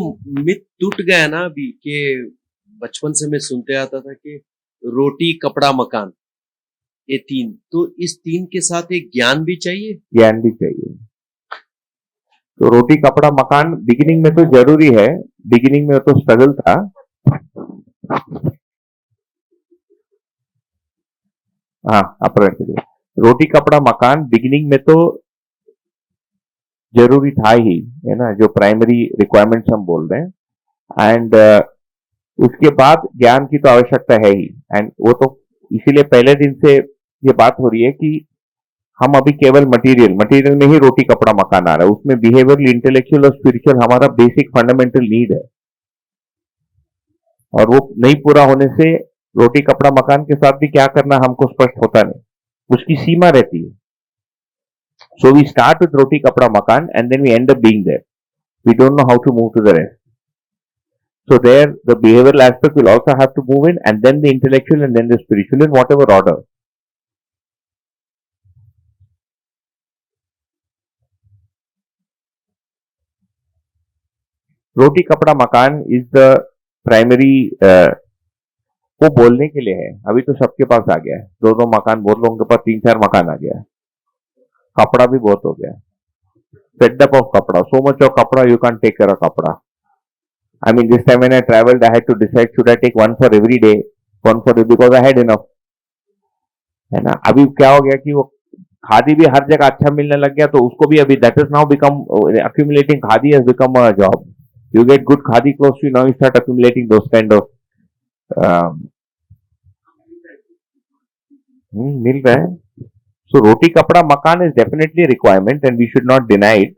मिथ टूट गया ना अभी कि बचपन से मैं सुनते आता था कि रोटी कपड़ा मकान, ये तीन, तो इस तीन के साथ एक ज्ञान भी चाहिए। ज्ञान भी चाहिए. तो रोटी कपड़ा मकान बिगिनिंग में तो जरूरी है. बिगिनिंग में तो स्ट्रगल था. हाँ, अपरेंट रोटी कपड़ा मकान बिगिनिंग में तो जरूरी था ही, है ना, जो प्राइमरी रिक्वायरमेंट्स हम बोल रहे हैं. एंड उसके बाद ज्ञान की तो आवश्यकता है ही. एंड वो तो इसीलिए पहले दिन से ये बात हो रही है कि हम अभी केवल मटेरियल में ही रोटी कपड़ा मकान आ रहा है. उसमें बिहेवियरल, इंटेलेक्चुअल और स्पिरिचुअल हमारा बेसिक फंडामेंटल नीड है, और वो नहीं पूरा होने से रोटी कपड़ा मकान के साथ भी क्या करना हमको स्पष्ट होता नहीं. उसकी सीमा रहती है. So we start with roti kapda makaan and then we end up being there. We don't know how to move to the rest. So there, the behavioral aspect will also have to move in, and then the intellectual, and then the spiritual, in whatever order. रोटी कपड़ा मकान is the primary. वो बोलने के लिए है. अभी तो सबके पास आ गया है. दो मकान, बहुत लोगों के पास 3-4 मकान आ गया है. कपड़ा भी बहुत हो गया. Fed up of कपड़ा. So much of कपड़ा, you can't take care of कपड़ा. I mean, this time when I traveled, I had to decide should I take one for every day, one for because I had enough. है ना. अभी क्या हो गया कि वो खादी भी हर जगह अच्छा मिलने लग गया, तो उसको भी अभी that has now become accumulating. Khadi has become a job. You get good khadi clothes, you now you start accumulating those kind of. मिल रहा है. So roti kapda makan is definitely a requirement, and we should not deny it.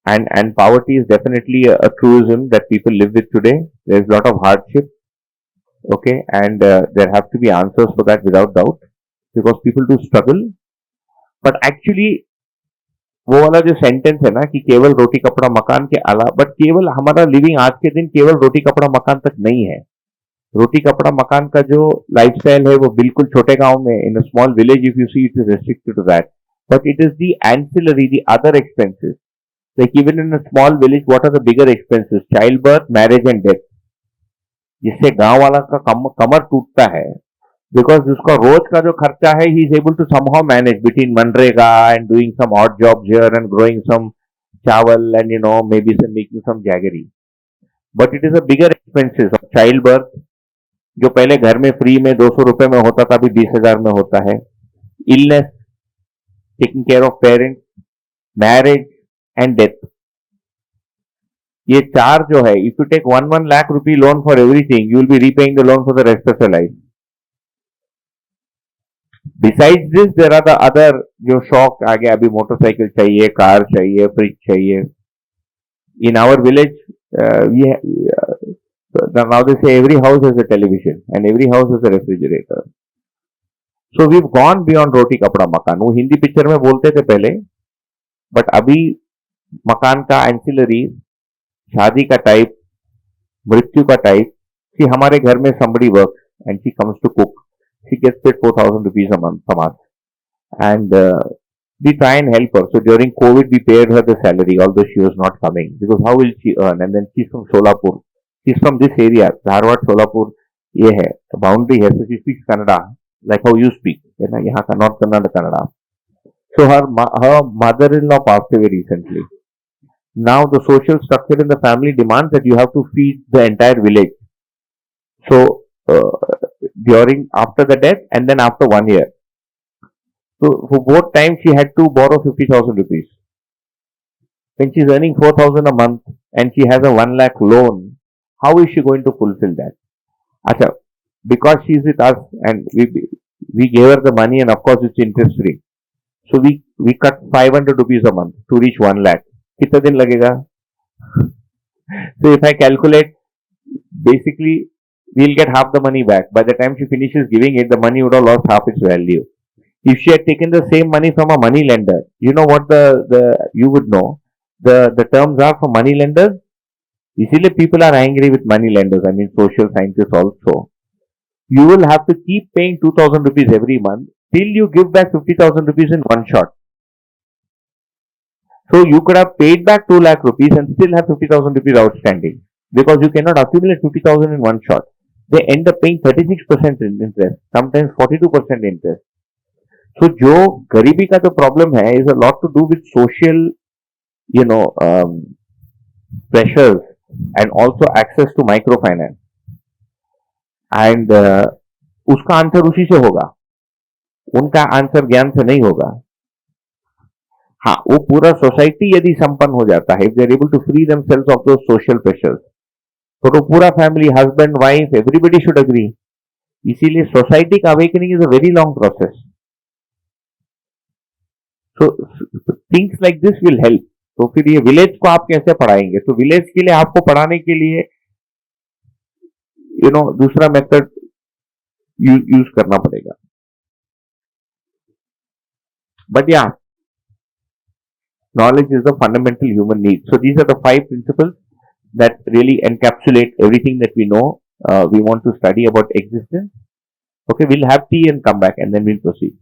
And poverty is definitely a truism that people live with today. There's a lot of hardship, okay, and there have to be answers for that without doubt, because people do struggle. But actually, वो वाला जो sentence है ना कि केवल रोटी कपड़ा मकान के अलावा, बट केवल हमारा लिविंग आज के दिन केवल रोटी कपड़ा मकान तक नहीं है. रोटी कपड़ा मकान का जो लाइफस्टाइल है वो बिल्कुल छोटे गांव में, in a small village, if you see, it is restricted to that. But it is the ancillary, the other expenses. Like even in a small village, what are the bigger expenses? Childbirth, marriage and death. जिससे गांव वाला का कमर टूटता है, because उसका रोज का जो खर्चा है, he is able to somehow manage between MNREGA and doing some odd jobs here and growing some चावल and maybe some making some jaggery. But it is a bigger expenses of childbirth, जो पहले घर में फ्री में 200 रुपए में होता था, अभी 20,000 में होता है. Illness, taking care of parents, marriage and death. ये चार जो है, if you take 1 lakh rupee loan for everything, you will be repaying the loan for the rest of your life. Besides this, there are the other जो शौक आ गया. अभी motorcycle चाहिए, car चाहिए, फ्रिज चाहिए. In our village, now they say every house has a television and every house has a refrigerator. So we've gone beyond roti kapda makan. वो Hindi picture में बोलते थे पहले, बट अभी मकान का एंसिलरी, शादी का टाइप, मृत्यु का टाइप. कि हमारे घर में somebody works and she comes to cook. She gets paid 4,000 rupees a month, and we try and help her. So during COVID, we paid her the salary, although she was not coming, because how will she earn? And then she's from Solapur. She's from this area, Dharwad, Solapur. ये है boundary है, so she speaks Kannada like how you speak. है ना, यहाँ का North Kannada Kannada. So her mother-in-law passed away recently. Now the social structure in the family demands that you have to feed the entire village. So after the death and then after 1 year. So for both times she had to borrow 50,000 rupees. When she's earning 4,000 a month, and she has a 1 lakh loan, how is she going to fulfill that? Acha, because she is with us and we gave her the money, and of course it's interest free. So we cut 500 rupees a month to reach 1 lakh. Kitna din lagega? So if I calculate, basically we'll get half the money back. By the time she finishes giving it, the money would have lost half its value. If she had taken the same money from a money lender, you know what you would know the terms are for money lenders. Easily people are angry with money lenders. I mean social scientists also. You will have to keep paying 2,000 rupees every month till you give back 50,000 rupees in one shot. So you could have paid back 2 lakh rupees and still have 50,000 rupees outstanding, because you cannot accumulate 50,000 in one shot. They end up paying 36% in interest, sometimes 42% interest. So जो गरीबी का जो problem है is a lot to do with social, pressures and also access to microfinance. And उसका answer उसी से होगा, उनका आंसर ज्ञान से नहीं होगा. हाँ, वो पूरा सोसाइटी यदि संपन्न हो जाता है, if they are able to free themselves of those social pressures, तो पूरा family, husband, wife, everybody should agree. इसीलिए सोसाइटी का awakening is a very long process. So things like this will help. तो फिर ये विलेज को आप कैसे पढ़ाएंगे? तो विलेज के लिए आपको पढ़ाने के लिए दूसरा मेथड यूज करना पड़ेगा. बट या, knowledge is a fundamental human need. So these are the 5 principles that really encapsulate everything that we know. We want to study about existence. Okay, we'll have tea and come back and then we'll proceed.